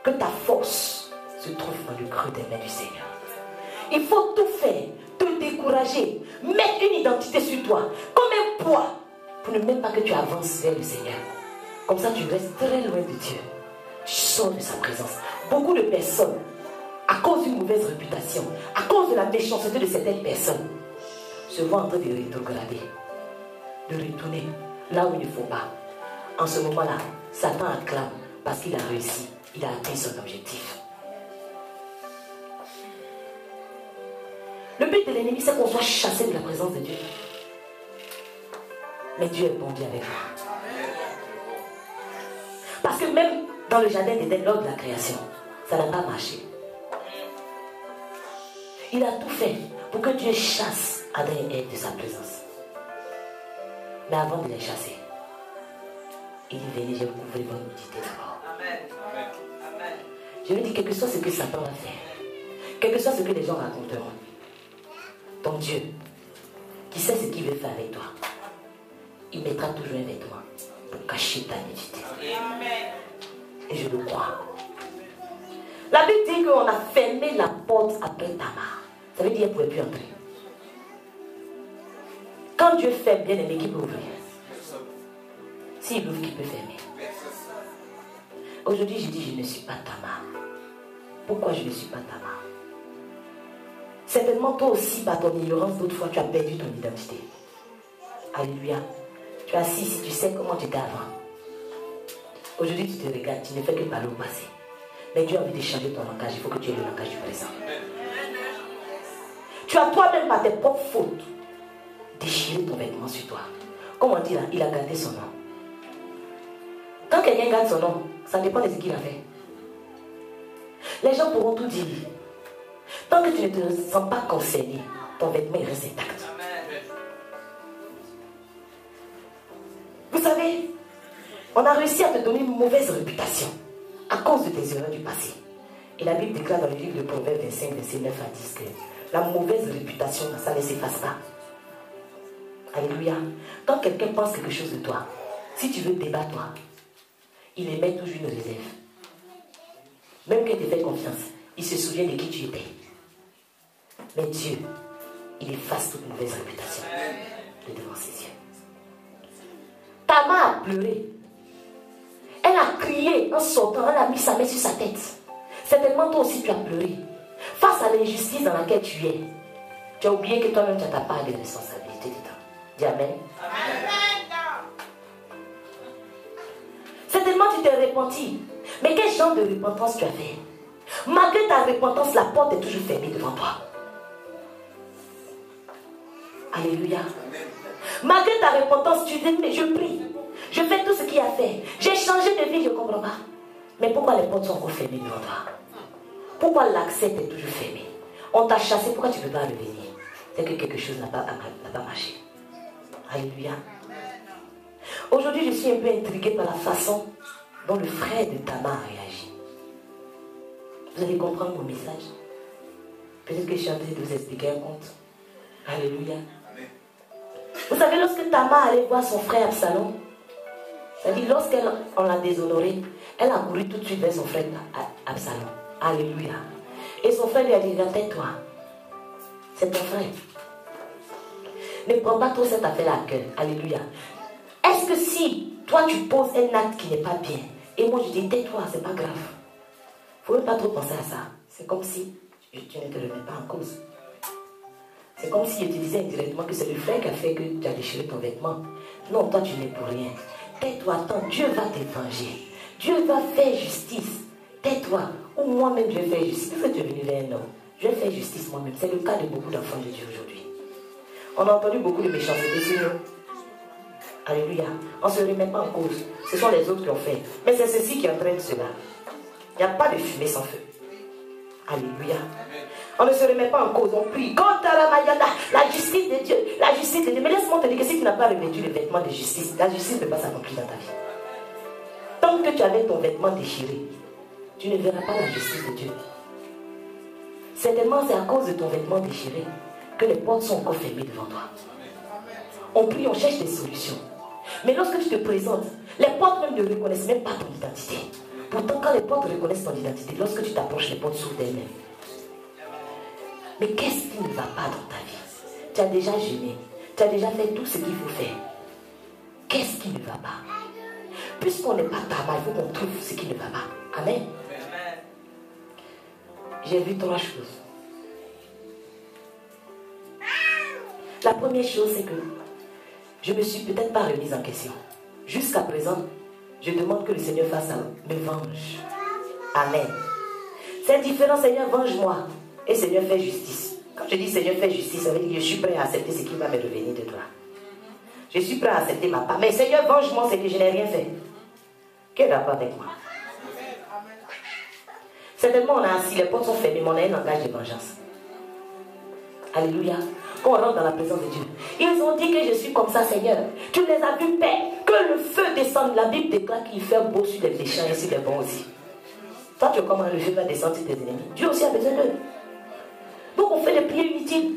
que ta force se trouve dans le creux des mains du Seigneur. Il faut tout faire, te décourager, mettre une identité sur toi, comme un poids, pour ne même pas que tu avances vers le Seigneur. Comme ça, tu restes très loin de Dieu. Tu sors de sa présence. Beaucoup de personnes, à cause d'une mauvaise réputation, à cause de la méchanceté de certaines personnes, se voient en train de rétrograder, de retourner là où il ne faut pas. En ce moment-là, Satan acclame parce qu'il a réussi, il a atteint son objectif. Le but de l'ennemi, c'est qu'on soit chassé de la présence de Dieu. Mais Dieu est bon Dieu avec nous. Parce que même dans le jardin d'Éden, lors de la création, ça n'a pas marché. Il a tout fait pour que Dieu chasse Adam et Ève de sa présence. Mais avant de les chasser, il dit, venez, je vais couvrir votre nudité d'abord. Je lui dis, quel que soit ce que Satan va faire, quel que soit ce que les gens raconteront, ton Dieu, qui sait ce qu'il veut faire avec toi, il mettra toujours un vêtement pour cacher ta nudité. Et je le crois. La Bible dit qu'on a fermé la porte après Tamar. Ça veut dire qu'elle ne pouvait plus entrer. Quand Dieu ferme, bien aimé, qui peut ouvrir? S'il ouvre, qui peut fermer? Aujourd'hui, je dis, je ne suis pas Tamar. Pourquoi je ne suis pas Tamar? Certainement, toi aussi, par ton ignorance, d'autres fois, tu as perdu ton identité. Alléluia. Tu es assis ici, tu sais comment tu étais avant. Aujourd'hui, tu te regardes, tu ne fais que parler au passé. Mais Dieu a envie de changer ton langage, il faut que tu aies le langage du présent. Tu as toi-même, par tes propres fautes, déchiré ton vêtement sur toi. Comme on dit là, il a gardé son nom. Quand quelqu'un garde son nom, ça dépend de ce qu'il a fait. Les gens pourront tout dire. Tant que tu ne te sens pas concerné, ton vêtement il reste intact. Vous savez, on a réussi à te donner une mauvaise réputation à cause de tes erreurs du passé. Et la Bible déclare dans le livre de Proverbes 25, verset 9 à 10 que la mauvaise réputation, ça ne s'efface pas. Alléluia. Quand quelqu'un pense quelque chose de toi, si tu veux débattre-toi, il émet toujours une réserve. Même qu'il te fait confiance, il se souvient de qui tu étais. Mais Dieu, il efface toute mauvaise réputation de devant ses yeux. Tamar a pleuré. Elle a crié en sortant, elle a mis sa main sur sa tête. Certainement toi aussi tu as pleuré. Face à l'injustice dans laquelle tu es, tu as oublié que toi-même tu as ta part de responsabilité dedans. Dis Amen. Certainement tu t'es repenti. Mais quel genre de repentance tu as fait? Malgré ta repentance, la porte est toujours fermée devant toi. Alléluia. Malgré ta repentance, tu dis, mais je prie. Je fais tout ce qu'il y a à faire. J'ai changé de vie, je ne comprends pas. Mais pourquoi les portes sont encore fermées devant toi? Pourquoi l'accès est toujours fermé? On t'a chassé, pourquoi tu ne peux pas revenir? C'est que quelque chose n'a pas marché. Alléluia. Aujourd'hui, je suis un peu intriguée par la façon dont le frère de Tamar a réagi. Vous allez comprendre mon message. Peut-être que je suis en train de vous expliquer un conte. Alléluia. Vous savez, lorsque Tamar allait voir son frère Absalom, c'est-à-dire lorsqu'on l'a déshonoré, elle a couru tout de suite vers son frère Absalom. Alléluia. Et son frère lui a dit, tais-toi. C'est ton frère. Ne prends pas trop cette affaire à cœur. Alléluia. Est-ce que si toi tu poses un acte qui n'est pas bien, et moi je dis tais-toi, c'est pas grave. Il ne faut même pas trop penser à ça. C'est comme si tu ne te remets pas en cause. C'est comme si je te disais indirectement que c'est le frère qui a fait que tu as déchiré ton vêtement. Non, toi tu n'es pour rien. Tais-toi, attends, Dieu va te venger. Dieu va faire justice. Tais-toi. Ou moi-même je vais faire justice. Parce que tu es venu vers un homme. Je vais faire justice moi-même. C'est le cas de beaucoup d'enfants de Dieu aujourd'hui. On a entendu beaucoup de méchanceté sur nous. Alléluia. On ne se remet pas en cause. Ce sont les autres qui ont fait. Mais c'est ceci qui entraîne cela. Il n'y a pas de fumée sans feu. Alléluia. On ne se remet pas en cause, on prie. Quant à la Mayada, la justice de Dieu, la justice de Dieu. Mais laisse-moi te dire que si tu n'as pas revêtu le vêtement de justice, la justice ne peut pas s'accomplir dans ta vie. Tant que tu avais ton vêtement déchiré, tu ne verras pas la justice de Dieu. Certainement, c'est à cause de ton vêtement déchiré que les portes sont encore fermées devant toi. On prie, on cherche des solutions. Mais lorsque tu te présentes, les portes même ne reconnaissent même pas ton identité. Pourtant, quand les portes reconnaissent ton identité, lorsque tu t'approches, les portes s'ouvrent d'elles-mêmes. Mais qu'est-ce qui ne va pas dans ta vie? Tu as déjà jeûné, tu as déjà fait tout ce qu'il faut faire. Qu'est-ce qui ne va pas? Puisqu'on n'est pas Tamar, il faut qu'on trouve ce qui ne va pas. Amen. J'ai vu 3 choses. La première chose, c'est que je ne me suis peut-être pas remise en question. Jusqu'à présent, je demande que le Seigneur fasse ça, me venge. Amen. C'est différent, Seigneur, venge-moi. Et Seigneur, fais justice. Quand je dis Seigneur, fais justice, ça veut dire que je suis prêt à accepter ce qui va me revenir de toi. Je suis prêt à accepter ma part. Mais Seigneur, venge-moi, c'est que je n'ai rien fait. Quel rapport avec moi? Certainement, on a assis, les portes sont fermées, mais on a un langage de vengeance. Alléluia. Quand on rentre dans la présence de Dieu, ils ont dit que je suis comme ça, Seigneur. Tu les as vus, Père, que le feu descende. La Bible déclare qu'il fait beau sur les méchants et sur les bons aussi. Toi, tu vois comment le feu va descendre sur tes ennemis. Dieu aussi a besoin d'eux. Donc, on fait des prières inutiles.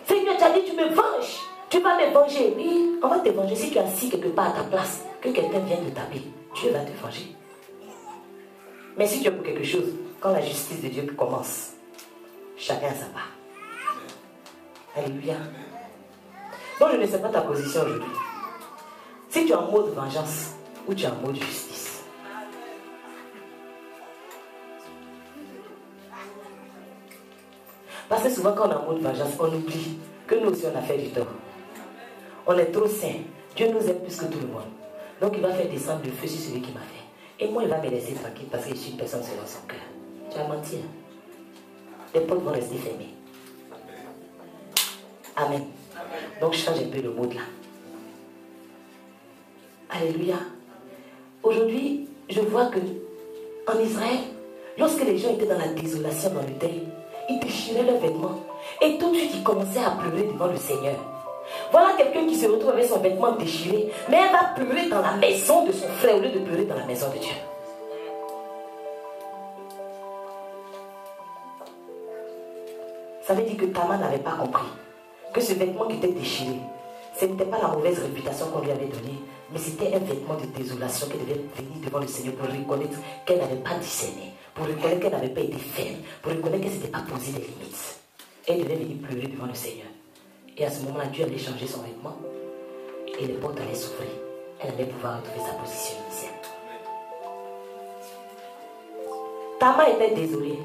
Seigneur, tu as dit, tu me venges. Tu vas me venger. Oui, on va te venger. Si tu es assis quelque part à ta place, que quelqu'un vienne te taper, Dieu va te venger. Mais si tu es pour quelque chose, quand la justice de Dieu commence, chacun a sa part. Alléluia. Donc je ne sais pas ta position aujourd'hui. Si tu es en mode vengeance ou tu es en mode justice. Parce que souvent quand on est en mode vengeance, on oublie que nous aussi on a fait du tort. On est trop saints. Dieu nous aime plus que tout le monde. Donc il va faire descendre le feu sur celui qui m'a fait. Et moi il va me laisser tranquille parce que je suis une personne selon son cœur. Tu as menti. Les portes vont rester fermées. Amen. Donc change un peu le mot là. Alléluia. Aujourd'hui, je vois que en Israël, lorsque les gens étaient dans la désolation, dans le deuil, ils déchiraient leurs vêtements. Et tout de suite, ils commençaient à pleurer devant le Seigneur. Voilà quelqu'un qui se retrouve avec son vêtement déchiré, mais elle va pleurer dans la maison de son frère au lieu de pleurer dans la maison de Dieu. Ça veut dire que Tamar n'avait pas compris que ce vêtement qui était déchiré, ce n'était pas la mauvaise réputation qu'on lui avait donnée, mais c'était un vêtement de désolation qui devait venir devant le Seigneur pour reconnaître qu'elle n'avait pas discerné, pour reconnaître qu'elle n'avait pas été ferme, pour reconnaître qu'elle ne s'était pas posé des limites. Elle devait venir pleurer devant le Seigneur. Et à ce moment-là, Dieu allait changer son vêtement et les portes allaient s'ouvrir. Elle allait pouvoir retrouver sa position initiale. Tamar était désolée.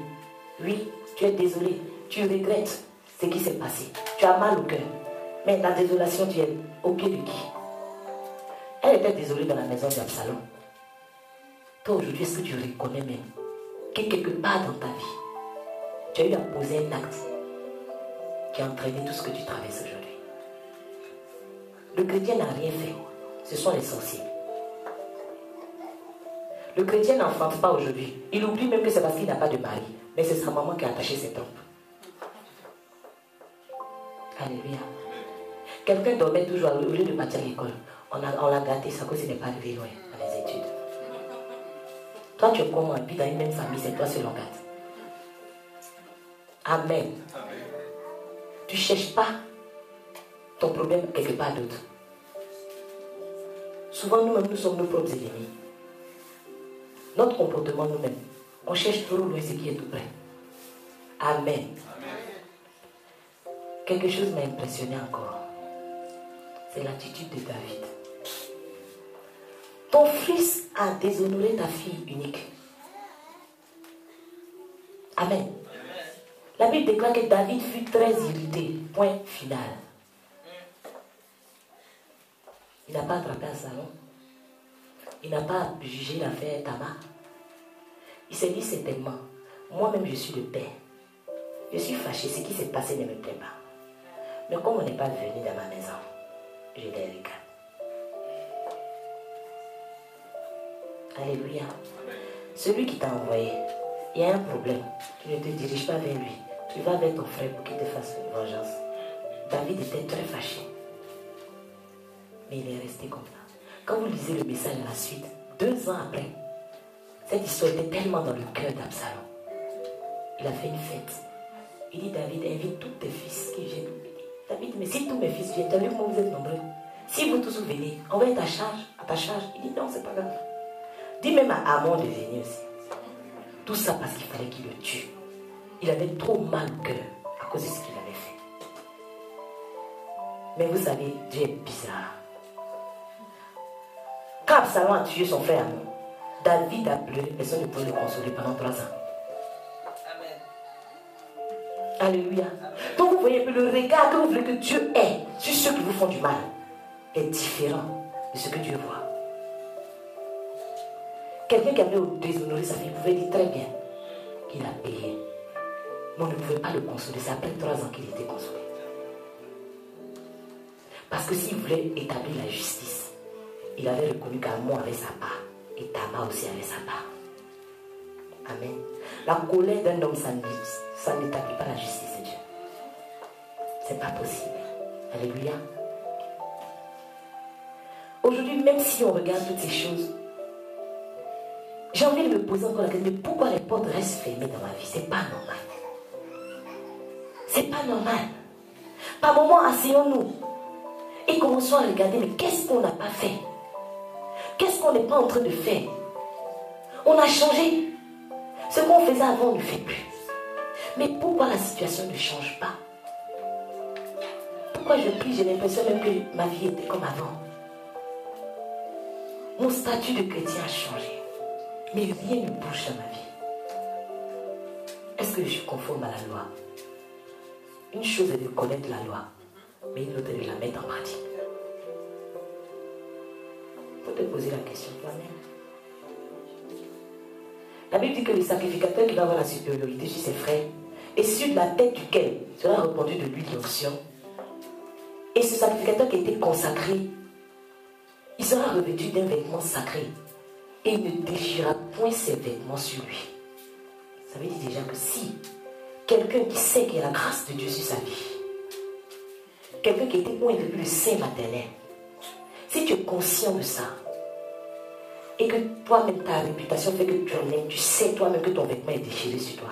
Oui, tu es désolée. Tu regrettes ce qui s'est passé. Tu as mal au cœur. Mais la désolation, tu es au pied de qui? Elle était désolée dans la maison d'Absalom. Toi, aujourd'hui, est-ce que tu reconnais même que quelque part dans ta vie, tu as eu à poser un acte qui a entraîné tout ce que tu traverses aujourd'hui? Le chrétien n'a rien fait. Ce sont les sorciers. Le chrétien n'enfante pas aujourd'hui. Il oublie même que c'est parce qu'il n'a pas de mari. Mais c'est sa maman qui a attaché ses trompes. Alléluia. Quelqu'un dormait toujours au lieu de partir à l'école. On l'a gâté, ça cause il n'est pas arrivé loin dans les études. Toi, tu es comment? Et puis dans une même famille, c'est toi seul on gâte. Amen. Tu ne cherches pas ton problème quelque part d'autre. Souvent, nous-mêmes, nous sommes nos propres ennemis. Notre comportement nous-mêmes, on cherche trop loin ce qui est tout près. Amen. Quelque chose m'a impressionné encore. C'est l'attitude de David. Ton fils a déshonoré ta fille unique. Amen. La Bible déclare que David fut très irrité. Point final. Il n'a pas attrapé un salon. Il n'a pas jugé l'affaire Tamar. Il s'est dit certainement, moi-même je suis de paix. Je suis fâché, ce qui s'est passé ne me plaît pas. Mais comme on n'est pas venu dans ma maison, je les regarde. Alléluia. Celui qui t'a envoyé, il y a un problème. Tu ne te diriges pas vers lui. Tu vas vers ton frère pour qu'il te fasse une vengeance. David était très fâché. Mais il est resté comme ça. Quand vous lisez le message à la suite, 2 ans après, cette histoire était tellement dans le cœur d'Absalom. Il a fait une fête. Il dit, David, invite tous tes fils qui viennent. David, mais si tous mes fils viennent, tu as vu comment vous êtes nombreux? Si vous tous vous venez, on va être à ta charge. Il dit, non, c'est pas grave. Dis même à Amon de venir aussi. Tout ça parce qu'il fallait qu'il le tue. Il avait trop mal au cœur à cause de ce qu'il avait fait. Mais vous savez, Dieu est bizarre. Quand Absalom a tué son frère Amon, David a pleuré, personne ne pouvait le consoler pendant 3 ans. Amen. Alléluia. Donc vous voyez que le regard que vous voulez que Dieu ait sur ceux qui vous font du mal est différent de ce que Dieu voit. Quelqu'un qui avait déshonoré sa fille pouvait dire très bien qu'il a payé. Mais on ne pouvait pas le consoler. C'est après 3 ans qu'il était consolé. Parce que s'il voulait établir la justice, il avait reconnu qu'Amon avait sa part. Et Tamar aussi avait sa part. Amen. La colère d'un homme, ça n'établit pas la justice de Dieu. C'est pas possible. Alléluia. Aujourd'hui, même si on regarde toutes ces choses, j'ai envie de me poser encore la question, mais pourquoi les portes restent fermées dans ma vie? C'est pas normal. C'est pas normal. Par moments, asseyons-nous et commençons à regarder, mais qu'est-ce qu'on n'a pas fait? Qu'est-ce qu'on n'est pas en train de faire? On a changé. Ce qu'on faisait avant, on ne fait plus. Mais pourquoi la situation ne change pas? Pourquoi je prie, j'ai l'impression même que ma vie était comme avant. Mon statut de chrétien a changé. Mais rien ne bouge dans ma vie. Est-ce que je suis conforme à la loi? Une chose est de connaître la loi, mais une autre est de la mettre en pratique. Il faut te poser la question toi-même. La Bible dit que le sacrificateur qui va avoir la supériorité sur ses frères et sur la tête duquel sera répandu de l'huile d'onction. Et ce sacrificateur qui a été consacré, il sera revêtu d'un vêtement sacré. Et il ne déchirera point ses vêtements sur lui. Ça veut dire déjà que si quelqu'un qui sait qu'il y a la grâce de Dieu sur sa vie, quelqu'un qui a été moins depuis le sein maternel, si tu es conscient de ça, et que toi-même ta réputation fait que tu sais toi-même que ton vêtement est déchiré sur toi,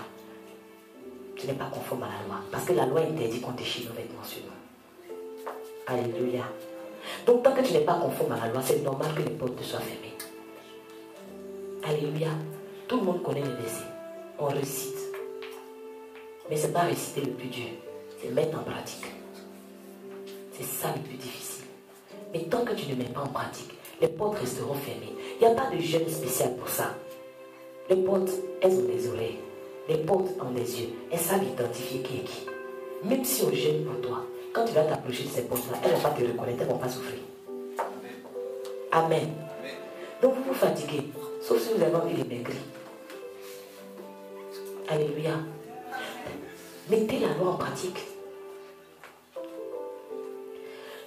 tu n'es pas conforme à la loi. Parce que la loi interdit qu'on déchire nos vêtements sur nous. Alléluia. Donc tant que tu n'es pas conforme à la loi, c'est normal que les portes te soient fermées. Alléluia. Tout le monde connaît les versets. On récite. Mais ce n'est pas réciter le plus dur. C'est mettre en pratique. C'est ça le plus difficile. Mais tant que tu ne mets pas en pratique, les portes resteront fermées. Il n'y a pas de jeûne spécial pour ça. Les portes, elles ont des oreilles. Les portes ont des yeux. Elles savent identifier qui est qui. Même si on jeûne pour toi, quand tu vas t'approcher de ces portes-là, elles ne vont pas te reconnaître, elles ne vont pas souffrir. Amen. Donc vous vous fatiguez. Sauf si vous avez envie de maigrir. Alléluia. Mettez la loi en pratique.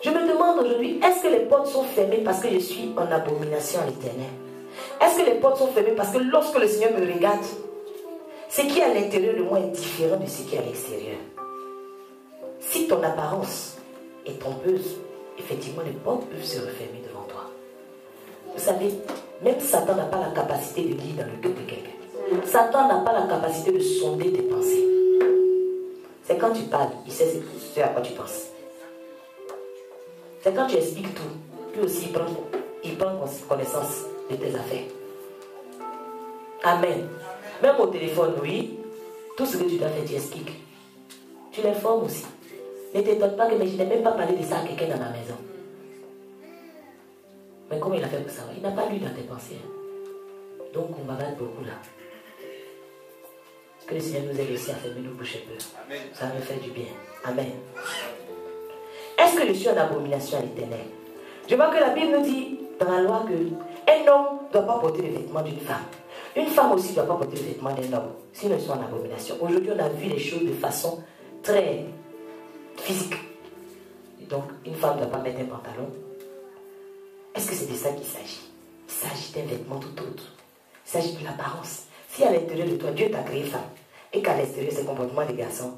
Je me demande aujourd'hui, est-ce que les portes sont fermées parce que je suis en abomination à l'Éternel? Est-ce que les portes sont fermées parce que lorsque le Seigneur me regarde, ce qui est à l'intérieur de moi est différent de ce qui est à l'extérieur? Si ton apparence est trompeuse, effectivement les portes peuvent se refermer devant toi. Vous savez, même Satan n'a pas la capacité de lire dans le cœur de quelqu'un. Satan n'a pas la capacité de sonder tes pensées. C'est quand tu parles, il sait ce à quoi tu penses. C'est quand tu expliques tout, lui aussi il prend connaissance de tes affaires. Amen. Même au téléphone, oui, tout ce que tu dois faire, tu expliques. Tu l'informes aussi. Ne t'étonne pas que mais je n'ai même pas parlé de ça à quelqu'un dans ma maison. Mais comment il a fait pour savoir? Il n'a pas lu dans tes pensées. Donc on bavade beaucoup là. Que le Seigneur nous aide aussi à fermer nos bouches un peu. Ça va nous faire du bien. Amen. Est-ce que je suis en abomination à l'Éternel? Je vois que la Bible nous dit dans la loi qu'un homme ne doit pas porter les vêtements d'une femme. Une femme aussi ne doit pas porter les vêtements d'un homme. Sinon ils sont en abomination. Aujourd'hui on a vu les choses de façon très physique. Donc une femme ne doit pas mettre un pantalon. Est-ce que c'est de ça qu'il s'agit? Il s'agit d'un vêtement tout autre. Il s'agit de l'apparence. Si à l'intérieur de toi, Dieu t'a créé femme, et qu'à l'extérieur, c'est le comportement des garçons,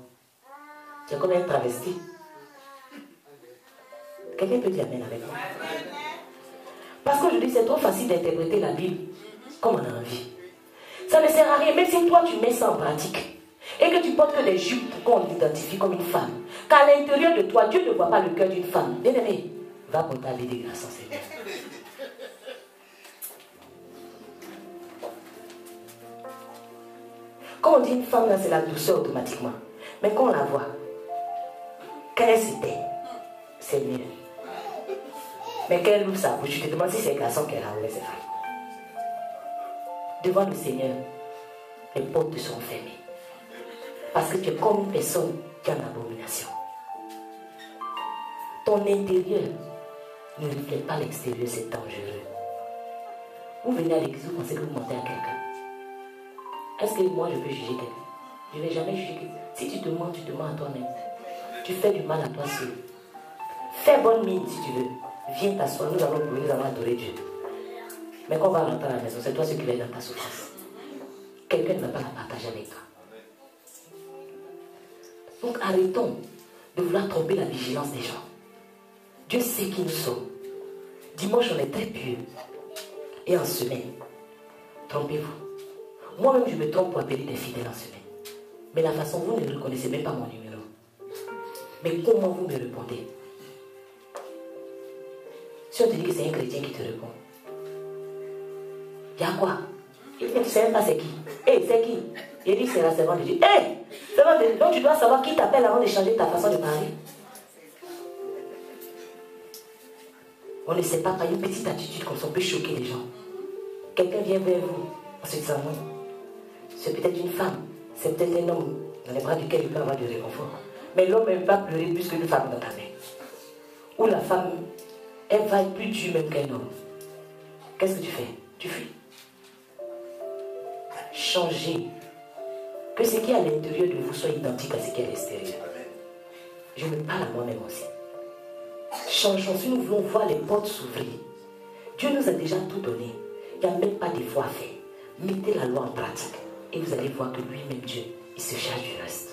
tu es comme un travesti. Quelqu'un peut dire amen avec moi? Parce qu'aujourd'hui, c'est trop facile d'interpréter la Bible comme on a envie. Ça ne sert à rien, même si toi, tu mets ça en pratique, et que tu portes que des jupes pour qu'on l'identifie comme une femme, qu'à l'intérieur de toi, Dieu ne voit pas le cœur d'une femme. Bien aimé, va pour ta vie des garçons, c'est bien. Quand on dit une femme, là, c'est la douceur automatiquement. Mais quand on la voit, quand elle se tait, c'est mieux. Mais quand elle ouvre sa bouche, tu te demandes si c'est garçon qu'elle a ou c'est femme. Devant le Seigneur, les portes sont fermées. Parce que tu es comme une personne qui est en abomination. Ton intérieur ne reflète pas l'extérieur, c'est dangereux. Vous venez à l'église, vous pensez que vous mentez à quelqu'un. Est-ce que moi je peux juger quelqu'un? Je ne vais jamais juger quelqu'un. Si tu te mens à toi-même. Tu fais du mal à toi seul. Fais bonne mine si tu veux. Viens t'asseoir, nous allons louer, nous allons adorer Dieu. Mais quand on va rentrer à la maison, c'est toi ce qui va être dans ta souffrance. Quelqu'un ne va pas la partager avec toi. Donc arrêtons de vouloir tromper la vigilance des gens. Dieu sait qui nous sommes. Dimanche, on est très pieux. Et en semaine, trompez-vous. Moi-même, je me trompe pour appeler des fidèles en semaine. Mais la façon, vous ne reconnaissez même pas mon numéro. Mais comment vous me répondez? Si on te dit que c'est un chrétien qui te répond, il y a quoi? Il dit que tu ne sais même pas c'est qui. Hé, c'est qui? Il dit que c'est la servante de Dieu. Hé, servante de Dieu. Donc tu dois savoir qui t'appelle avant de changer ta façon de parler. On ne sait pas, par une petite attitude comme ça, on peut choquer les gens. Quelqu'un vient vers vous en se disant non. C'est peut-être une femme, c'est peut-être un homme dans les bras duquel il peut avoir du réconfort. Mais l'homme ne va pas pleurer plus qu'une femme dans ta main. Ou la femme, elle va être plus dure même qu'un homme. Qu'est-ce que tu fais? Tu fuis. Changez. Que ce qui est à l'intérieur de vous soit identique à ce qui est à l'extérieur. Je me parle à moi-même aussi. Changeons. Si nous voulons voir les portes s'ouvrir, Dieu nous a déjà tout donné. Il n'y a même pas d'effort à faire. Mettez la loi en pratique et vous allez voir que lui-même Dieu, il se charge du reste.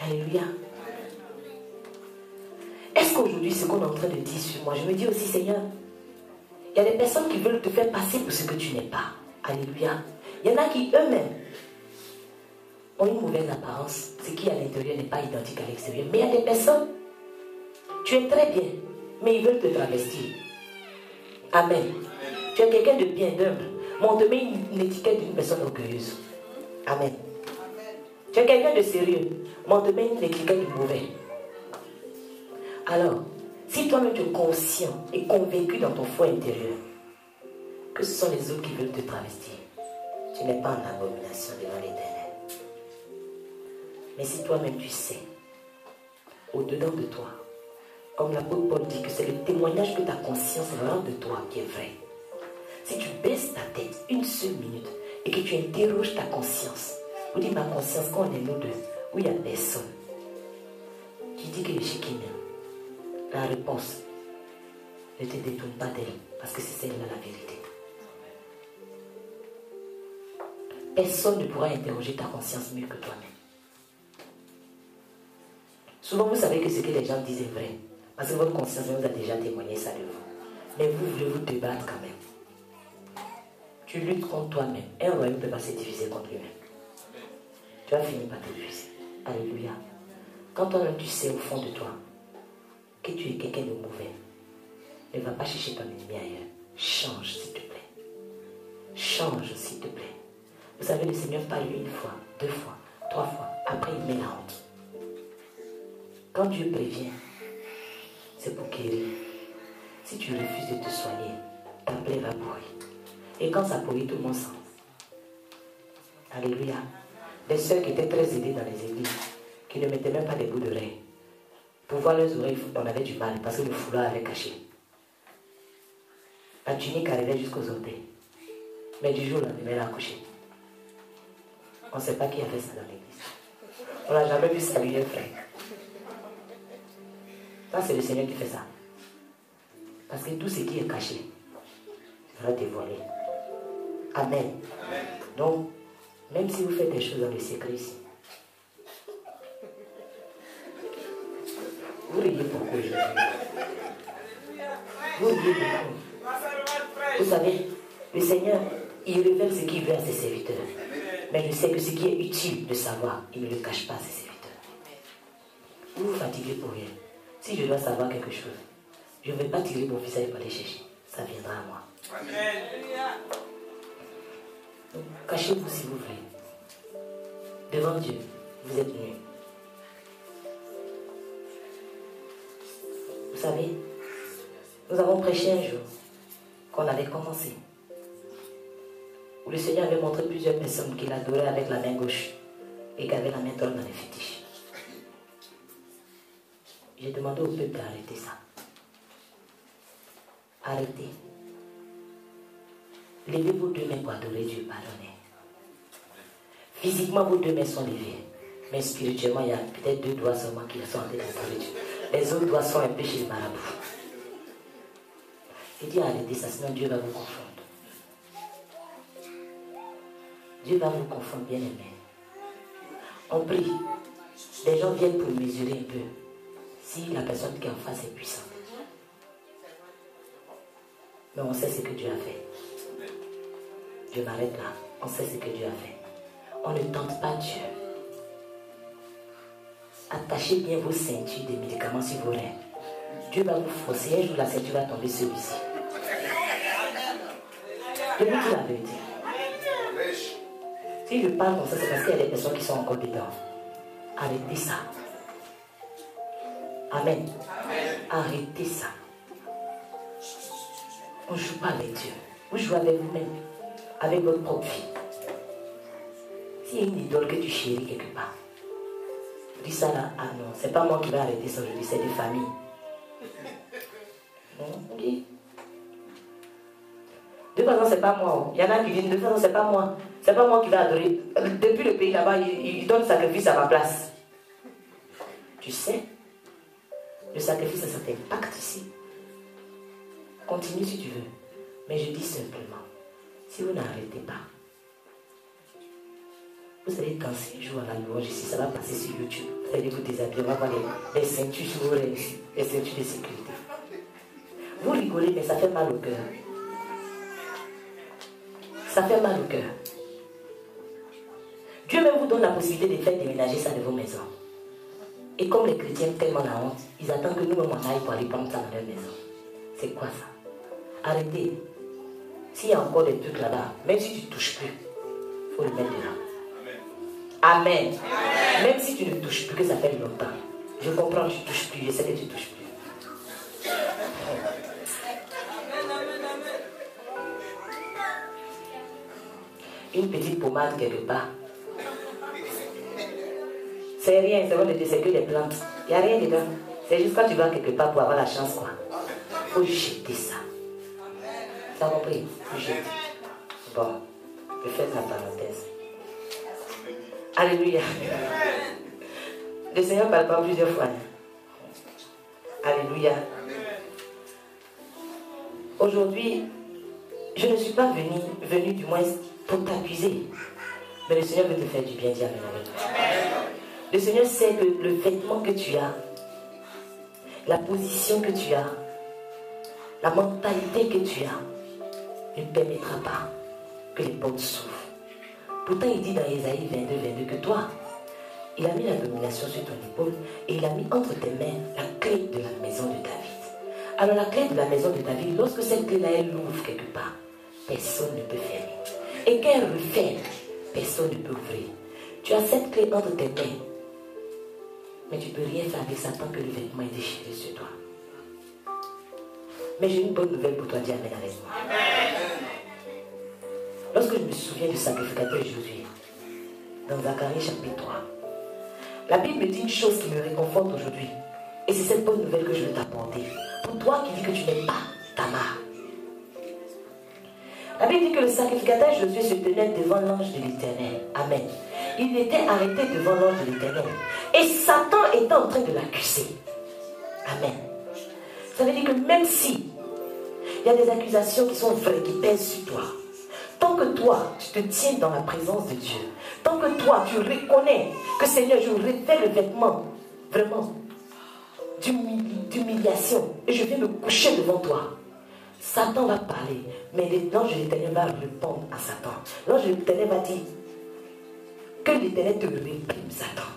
Alléluia. Est-ce qu'aujourd'hui, ce qu'on est en train de dire sur moi, je me dis aussi, Seigneur, il y a des personnes qui veulent te faire passer pour ce que tu n'es pas. Alléluia. Il y en a qui eux-mêmes ont une mauvaise apparence. Ce qui à l'intérieur n'est pas identique à l'extérieur. Mais il y a des personnes, tu es très bien, mais ils veulent te travestir. Amen. Tu es quelqu'un de bien, d'humble, mais on te met une étiquette d'une personne orgueilleuse. Amen. Tu es quelqu'un de sérieux, mais on te met une étiquette de mauvais. Alors, si toi-même tu es conscient et convaincu dans ton foi intérieur que ce sont les autres qui veulent te travestir, tu n'es pas en abomination devant l'Éternel. Mais si toi-même tu sais, au-dedans de toi, comme l'apôtre Paul dit que c'est le témoignage que ta conscience rend de toi qui est vrai. Si tu baisses ta tête une seule minute et que tu interroges ta conscience, vous dites ma conscience, quand on est nous deux, où il n'y a personne, tu dis que le Shekinah, la réponse, Ne te détourne pas d'elle, parce que c'est celle-là la vérité. Personne ne pourra interroger ta conscience mieux que toi-même. Souvent, vous savez que ce que les gens disent est vrai, parce que votre conscience vous a déjà témoigné ça de vous. Mais vous voulez vous débattre quand même. Tu luttes contre toi-même. Un royaume ne peut pas se diviser contre lui-même. Tu vas finir par te diviser. Alléluia. Quand toi-même tu sais au fond de toi que tu es quelqu'un de mauvais, ne va pas chercher ton ennemi ailleurs. Change, s'il te plaît. Change, s'il te plaît. Vous savez, le Seigneur parle une fois, 2 fois, 3 fois. Après, il met la honte. Quand Dieu prévient, c'est pour guérir. Si tu refuses de te soigner, ta plaie va pourrir. Et quand ça pourrit, tout le monde sent. Alléluia. Des sœurs qui étaient très aidées dans les églises, qui ne mettaient même pas des bouts d'oreilles. Pour voir leurs oreilles, on avait du mal parce que le foulard avait caché. La tunique arrivait jusqu'aux orteils. Mais du jour au lendemain, elle a accouché. On ne sait pas qui a fait ça dans l'église. On n'a jamais vu saluer un frère. Ça, c'est le Seigneur qui fait ça. Parce que tout ce qui est caché sera dévoilé. Amen. Donc, même si vous faites des choses dans le secret ici, vous riez beaucoup aujourd'hui. Vous riez beaucoup. Vous savez, le Seigneur, il révèle ce qu'il veut à ses serviteurs. Mais je sais que ce qui est utile de savoir, il ne le cache pas à ses serviteurs. Vous vous fatiguez pour rien. Si je dois savoir quelque chose, je ne vais pas tirer mon visage pour aller chercher. Ça viendra à moi. Amen. Donc, cachez-vous si vous voulez. Devant Dieu, vous êtes nus. Vous savez, nous avons prêché un jour qu'on avait commencé, où le Seigneur avait montré plusieurs personnes qu'il adorait avec la main gauche et qui avaient la main droite dans les fétiches. J'ai demandé au peuple d'arrêter ça. Arrêtez. Levez vos 2 mains pour adorer Dieu, pardonnez. Physiquement, vos 2 mains sont levées. Mais spirituellement, il y a peut-être 2 doigts seulement qui sont en train d'adorer Dieu. Les autres doigts sont un peu chez le marabout. Il dit arrêtez ça, sinon Dieu va vous confondre. Dieu va vous confondre, bien aimé. On prie. Les gens viennent pour mesurer un peu si la personne qui est en face est puissante. Mais on sait ce que Dieu a fait. Je m'arrête là. On sait ce que Dieu a fait. On ne tente pas Dieu. Attachez bien vos ceintures de médicaments sur vos reins. Dieu va vous forcer. Un jour, la ceinture va tomber celui-ci. Je vous dis la vérité. Si je parle comme ça, c'est parce qu'il y a des personnes qui sont encore dedans. Arrêtez ça. Amen. Arrêtez ça. On ne joue pas avec Dieu. Vous jouez avec vous-même. Avec votre propre vie. S'il y a une idole que tu chéris quelque part, dis ça là, ah non, c'est pas moi qui vais arrêter ça aujourd'hui, c'est des familles. Non, ok. De toute façon, c'est pas moi. Il y en a qui disent, de toute façon, c'est pas moi. C'est pas moi qui vais adorer. Depuis le pays là-bas, il donne sacrifice à ma place. Tu sais, le sacrifice, ça t'impacte ici. Continue si tu veux. Mais je dis simplement, si vous n'arrêtez pas, vous allez danser un jour à la louange ici, ça va passer sur YouTube. Vous allez vous déshabiller, on va voir les ceintures sur vos rêves, les ceintures de sécurité. Vous rigolez, mais ça fait mal au cœur. Ça fait mal au cœur. Dieu même vous donne la possibilité de faire déménager ça de vos maisons. Et comme les chrétiens aiment tellement la honte, ils attendent que nous-mêmes on aille pour aller prendre ça dans leur maison. C'est quoi ça? Arrêtez. S'il y a encore des trucs là-bas, même si tu ne touches plus, il faut le mettre dedans. Amen. Amen. Même si tu ne touches plus, que ça fait longtemps. Je comprends que tu ne touches plus, je sais que tu ne touches plus. Une petite pommade quelque part. C'est rien, c'est que des plantes. Il n'y a rien dedans. C'est juste quand tu vas quelque part pour avoir la chance, quoi. Il faut jeter ça. Ça va compris? Il faut jeter. Bon, je fais la parenthèse. Alléluia. Le Seigneur parle pas plusieurs fois. Alléluia. Aujourd'hui, je ne suis pas venu du moins pour t'accuser. Mais le Seigneur veut te faire du bien, dis amen. Le Seigneur sait que le vêtement que tu as, la position que tu as, la mentalité que tu as, ne permettra pas que les portes s'ouvrent. Pourtant, il dit dans Ésaïe 22, que toi, il a mis la domination sur ton épaule et il a mis entre tes mains la clé de la maison de David. Alors la clé de la maison de David, lorsque cette clé-là, elle ouvre quelque part, personne ne peut fermer. Et qu'elle referme, personne ne peut ouvrir. Tu as cette clé entre tes mains, mais tu ne peux rien faire avec ça tant que le vêtement est déchiré sur toi. Mais j'ai une bonne nouvelle pour toi, dis amen avec moi. Lorsque je me souviens du sacrificateur Josué, dans Zacharie chapitre 3, la Bible me dit une chose qui me réconforte aujourd'hui. Et c'est cette bonne nouvelle que je veux t'apporter. Pour toi qui dis que tu n'es pas Tamar. La Bible dit que le sacrificateur Josué se tenait devant l'ange de l'Éternel. Amen. Il était arrêté devant l'ange de l'Éternel. Et Satan était en train de l'accuser. Amen. Ça veut dire que même si il y a des accusations qui sont vraies, qui pèsent sur toi, tant que toi, tu te tiens dans la présence de Dieu, tant que toi, tu reconnais que Seigneur, je refais le vêtement, vraiment, d'humiliation, et je viens me coucher devant toi, Satan va parler, mais l'ange de l'Éternel va répondre à Satan. L'ange de l'Éternel va dire que l'Éternel te réprime, Satan.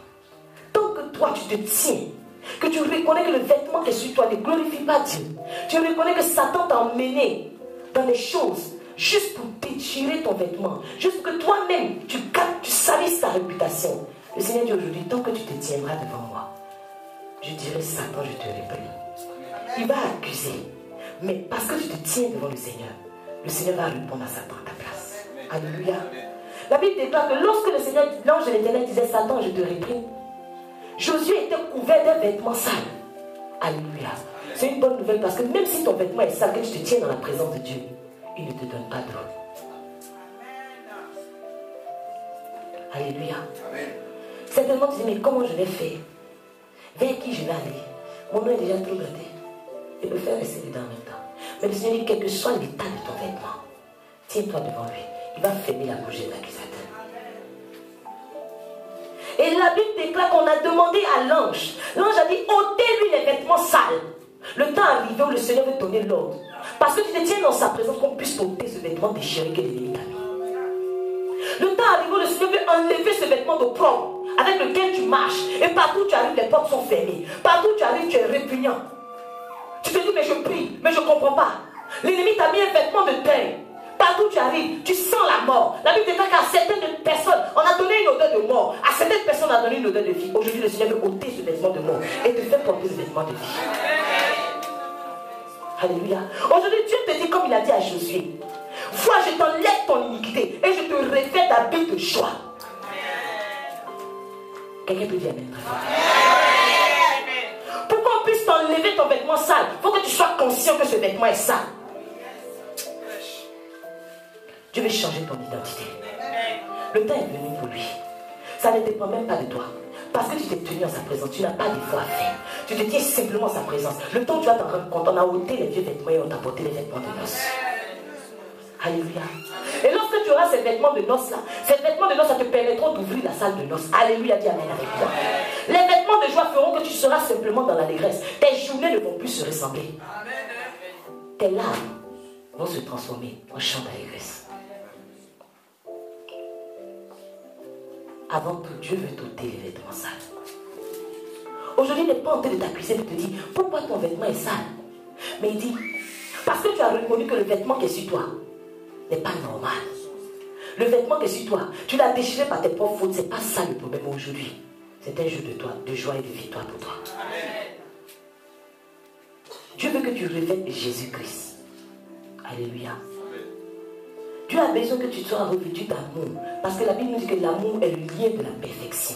Tant que toi, tu te tiens, que tu reconnais que le vêtement qui est sur toi ne glorifie pas Dieu, tu reconnais que Satan t'a emmené dans les choses juste pour déchirer ton vêtement, juste pour que toi-même tu salisses ta réputation. Le Seigneur dit aujourd'hui, tant que tu te tiendras devant moi, je dirai Satan, je te réprime. Il va accuser, mais parce que tu te tiens devant le Seigneur va répondre à Satan à ta place. Alléluia. La Bible déclare que lorsque l'ange de l'Éternel disait Satan, je te réprime, Josué était couvert d'un vêtement sale. Alléluia. C'est une bonne nouvelle parce que même si ton vêtement est sale, que tu te tiens dans la présence de Dieu, il ne te donne pas d'eau. Alléluia. Amen. Certainement tu dis, mais comment je vais faire? Vers qui je vais aller? Mon nom est déjà trop gâté. Je peux faire rester dedans en même temps. Mais le Seigneur dit, quel que soit l'état de ton vêtement, tiens-toi devant lui. Il va fermer la bouche de l'accusateur. Et la Bible déclare qu'on a demandé à l'ange. L'ange a dit, ôtez-lui les vêtements sales. Le temps arrivé où le Seigneur veut donner l'ordre. Parce que tu te tiens dans sa présence qu'on puisse ôter ce vêtement déchiré que l'ennemi t'a mis. Le temps arrivé où le Seigneur veut enlever ce vêtement d'opprobre avec lequel tu marches. Et partout où tu arrives, les portes sont fermées. Partout où tu arrives, tu es répugnant. Tu te dis, mais je prie, mais je ne comprends pas. L'ennemi t'a mis un vêtement de deuil. Partout où tu arrives, tu sens la mort. La Bible déclare qu'à certaines personnes, on a donné une odeur de mort. À certaines personnes, on a donné une odeur de vie. Aujourd'hui, le Seigneur veut ôter ce vêtement de mort et te faire porter ce vêtement de vie. Alléluia. Aujourd'hui, Dieu te dit comme il a dit à Josué. Vois, je t'enlève ton iniquité et je te refais d'habits de joie. Quelqu'un peut dire amen très fort. Pour qu'on puisse t'enlever ton vêtement sale, il faut que tu sois conscient que ce vêtement est sale. Dieu veut changer ton identité. Le temps est venu pour lui. Ça ne dépend même pas de toi. Parce que tu t'es tenu en sa présence, tu n'as pas d'effort à faire. Tu te tiens simplement en sa présence. Le temps où tu vas t'en rendre compte, on a ôté les vieux vêtements et on t'a porté les vêtements de noces. Alléluia. Et lorsque tu auras ces vêtements de noces là, ces vêtements de noces, ça te permettront d'ouvrir la salle de noces. Alléluia, dis amen avec toi. Les vêtements de joie feront que tu seras simplement dans l'allégresse. Tes journées ne vont plus se ressembler. Tes larmes vont se transformer en chant d'allégresse. Avant tout, Dieu veut t'ôter les vêtements sales. Aujourd'hui, il n'est pas en train de t'accuser, de te dire pourquoi ton vêtement est sale. Mais il dit, parce que tu as reconnu que le vêtement qui est sur toi n'est pas normal. Le vêtement qui est sur toi, tu l'as déchiré par tes propres fautes. Ce n'est pas ça le problème aujourd'hui. C'est un jour de joie et de victoire pour toi. Amen. Dieu veut que tu revêtes Jésus-Christ. Alléluia. Dieu a besoin que tu sois revêtu d'amour. Parce que la Bible nous dit que l'amour est le lien de la perfection.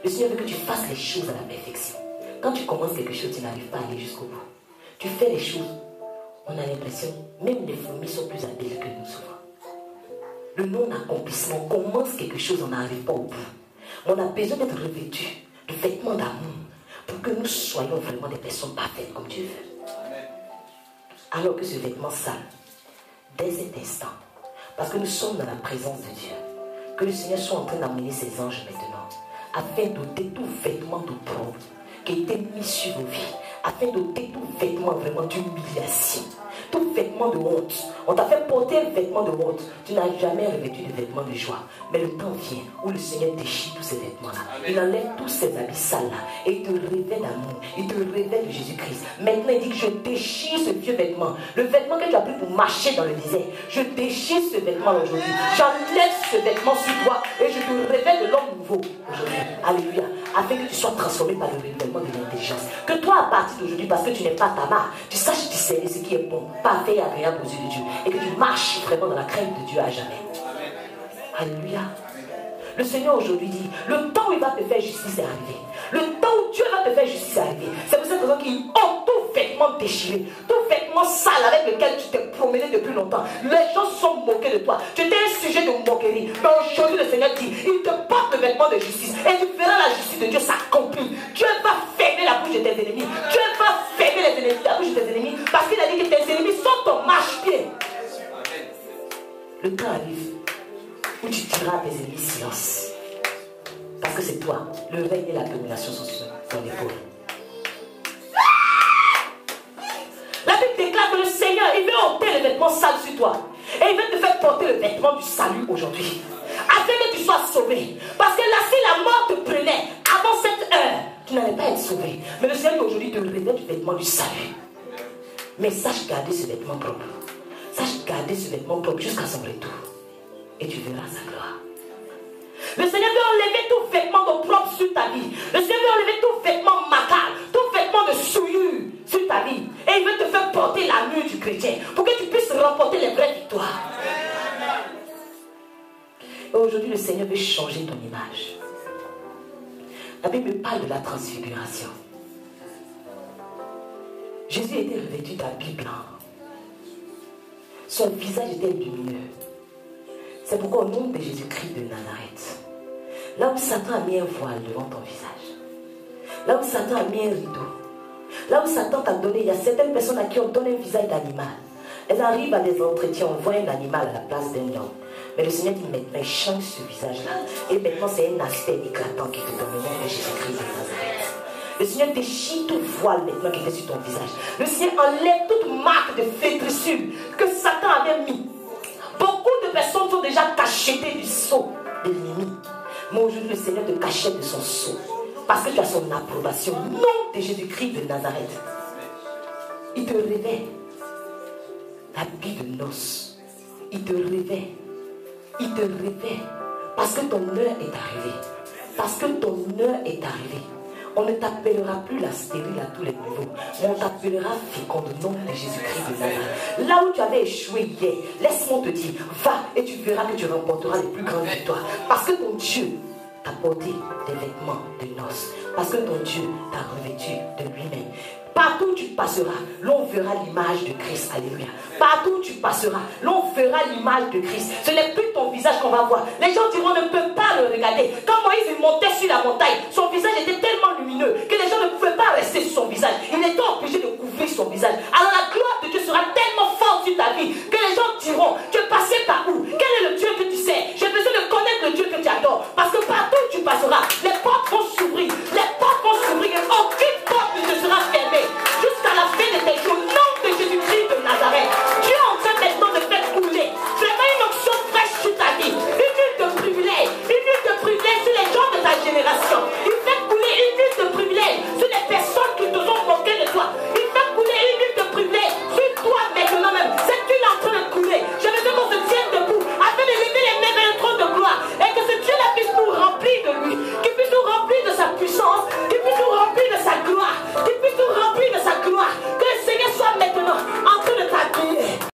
Le Seigneur veut que tu fasses les choses à la perfection. Quand tu commences quelque chose, tu n'arrives pas à aller jusqu'au bout. Tu fais les choses, on a l'impression, même les fourmis sont plus habiles que nous souvent. Le non-accomplissement, on commence quelque chose, on n'arrive pas au bout. On a besoin d'être revêtu de vêtements d'amour pour que nous soyons vraiment des personnes parfaites comme Dieu veut. alors que ce vêtement sale, dès cet instant, parce que nous sommes dans la présence de Dieu, que le Seigneur soit en train d'amener ses anges maintenant, afin d'ôter tout vêtement d'opprobre qui a été mis sur vos vies, afin d'ôter tout vêtement vraiment d'humiliation, tout vêtement de honte. On t'a fait porter un vêtement de honte. Tu n'as jamais revêtu de vêtements de joie. Mais le temps vient où le Seigneur déchire tous ces vêtements-là. Il enlève tous ces habits sales-là. Et il te révèle l'amour. Il te révèle Jésus-Christ. Maintenant, il dit que je déchire ce vieux vêtement. Le vêtement que tu as pris pour marcher dans le désert. Je déchire ce vêtement aujourd'hui. J'enlève ce vêtement sur toi. Et je te révèle de l'homme nouveau aujourd'hui. Alléluia. Afin que tu sois transformé par le révèlement de l'intelligence. Que toi, à partir d'aujourd'hui, parce que tu n'es pas ta marque, tu saches discerner ce qui est bon, parfait et agréable aux yeux de Dieu. Et que tu marches vraiment dans la crainte de Dieu à jamais. Alléluia. Le Seigneur aujourd'hui dit, le temps où il va te faire justice est arrivé. Le temps où Dieu va te faire justice est arrivé. C'est pour cette raison qu'il ôte tout vêtement déchiré, tout vêtement sale avec lequel tu t'es promené depuis longtemps. Les gens sont moqués de toi. Tu étais un sujet de moquerie. Mais aujourd'hui le Seigneur dit, il te porte le vêtement de justice. Et tu verras la justice de Dieu s'accomplir. Dieu va fermer la bouche de tes ennemis. Dieu va fermer la bouche de tes ennemis. Parce qu'il a dit que tes ennemis sont ton marche-pied. Le temps arrive où tu diras à tes ennemis silence. Parce que c'est toi, le règne et la domination sont sur ton épaule. La Bible déclare que le Seigneur, il veut ôter le vêtement sale sur toi. Et il veut te faire porter le vêtement du salut aujourd'hui. Afin que tu sois sauvé. Parce que là, si la mort te prenait avant cette heure, tu n'allais pas être sauvé. Mais le Seigneur aujourd'hui te révèle du vêtement du salut. Mais sache garder ce vêtement propre. Sache garder ce vêtement propre jusqu'à son retour. Et tu verras sa gloire. Le Seigneur veut enlever tout vêtement d'opprobre sur ta vie. Le Seigneur veut enlever tout vêtement macabre, tout vêtement de souillure sur ta vie. Et il veut te faire porter l'armure du chrétien pour que tu puisses remporter les vraies victoires. Et aujourd'hui, le Seigneur veut changer ton image. La Bible parle de la transfiguration. Jésus était revêtu d'habits blancs. Son visage était lumineux. C'est pourquoi au nom de Jésus-Christ de Nazareth, là où Satan a mis un voile devant ton visage, là où Satan a mis un rideau, là où Satan t'a donné, il y a certaines personnes à qui on donne un visage d'animal. Elles arrivent à des entretiens, on voit un animal à la place d'un homme. Mais le Seigneur dit maintenant, il change ce visage-là. Et maintenant, c'est un aspect éclatant qui te donne le nom de Jésus-Christ de Nazareth. Le Seigneur déchire tout voile maintenant qui était sur ton visage. Le Seigneur enlève toute marque de flétrissure que Satan avait mis. Beaucoup de personnes sont déjà cachetées du sceau de l'ennemi. Mais aujourd'hui, le Seigneur te cachette de son sceau. Parce que tu as son approbation. Nom de Jésus-Christ de Nazareth. Il te révèle l'habit de noces. Il te révèle. Il te révèle. Parce que ton heure est arrivée. Parce que ton heure est arrivée. On ne t'appellera plus la stérile à tous les niveaux, mais on t'appellera féconde au nom de Jésus-Christ de Nazareth. Là où tu avais échoué hier, laisse-moi te dire, va et tu verras que tu remporteras les plus grandes victoires. Parce que ton Dieu t'a porté des vêtements de noces. Parce que ton Dieu t'a revêtu de lui-même. Partout où tu passeras, l'on verra l'image de Christ. Alléluia. Partout où tu passeras, l'on verra l'image de Christ. Ce n'est plus ton visage qu'on va voir. Les gens diront, on ne peut pas le regarder. Quand Moïse montait sur la montagne, son visage était tellement lumineux que les gens ne pouvaient pas rester sur son visage. Il était obligé de couvrir son visage. Alors la gloire de Dieu sera tellement forte sur ta vie que les gens diront,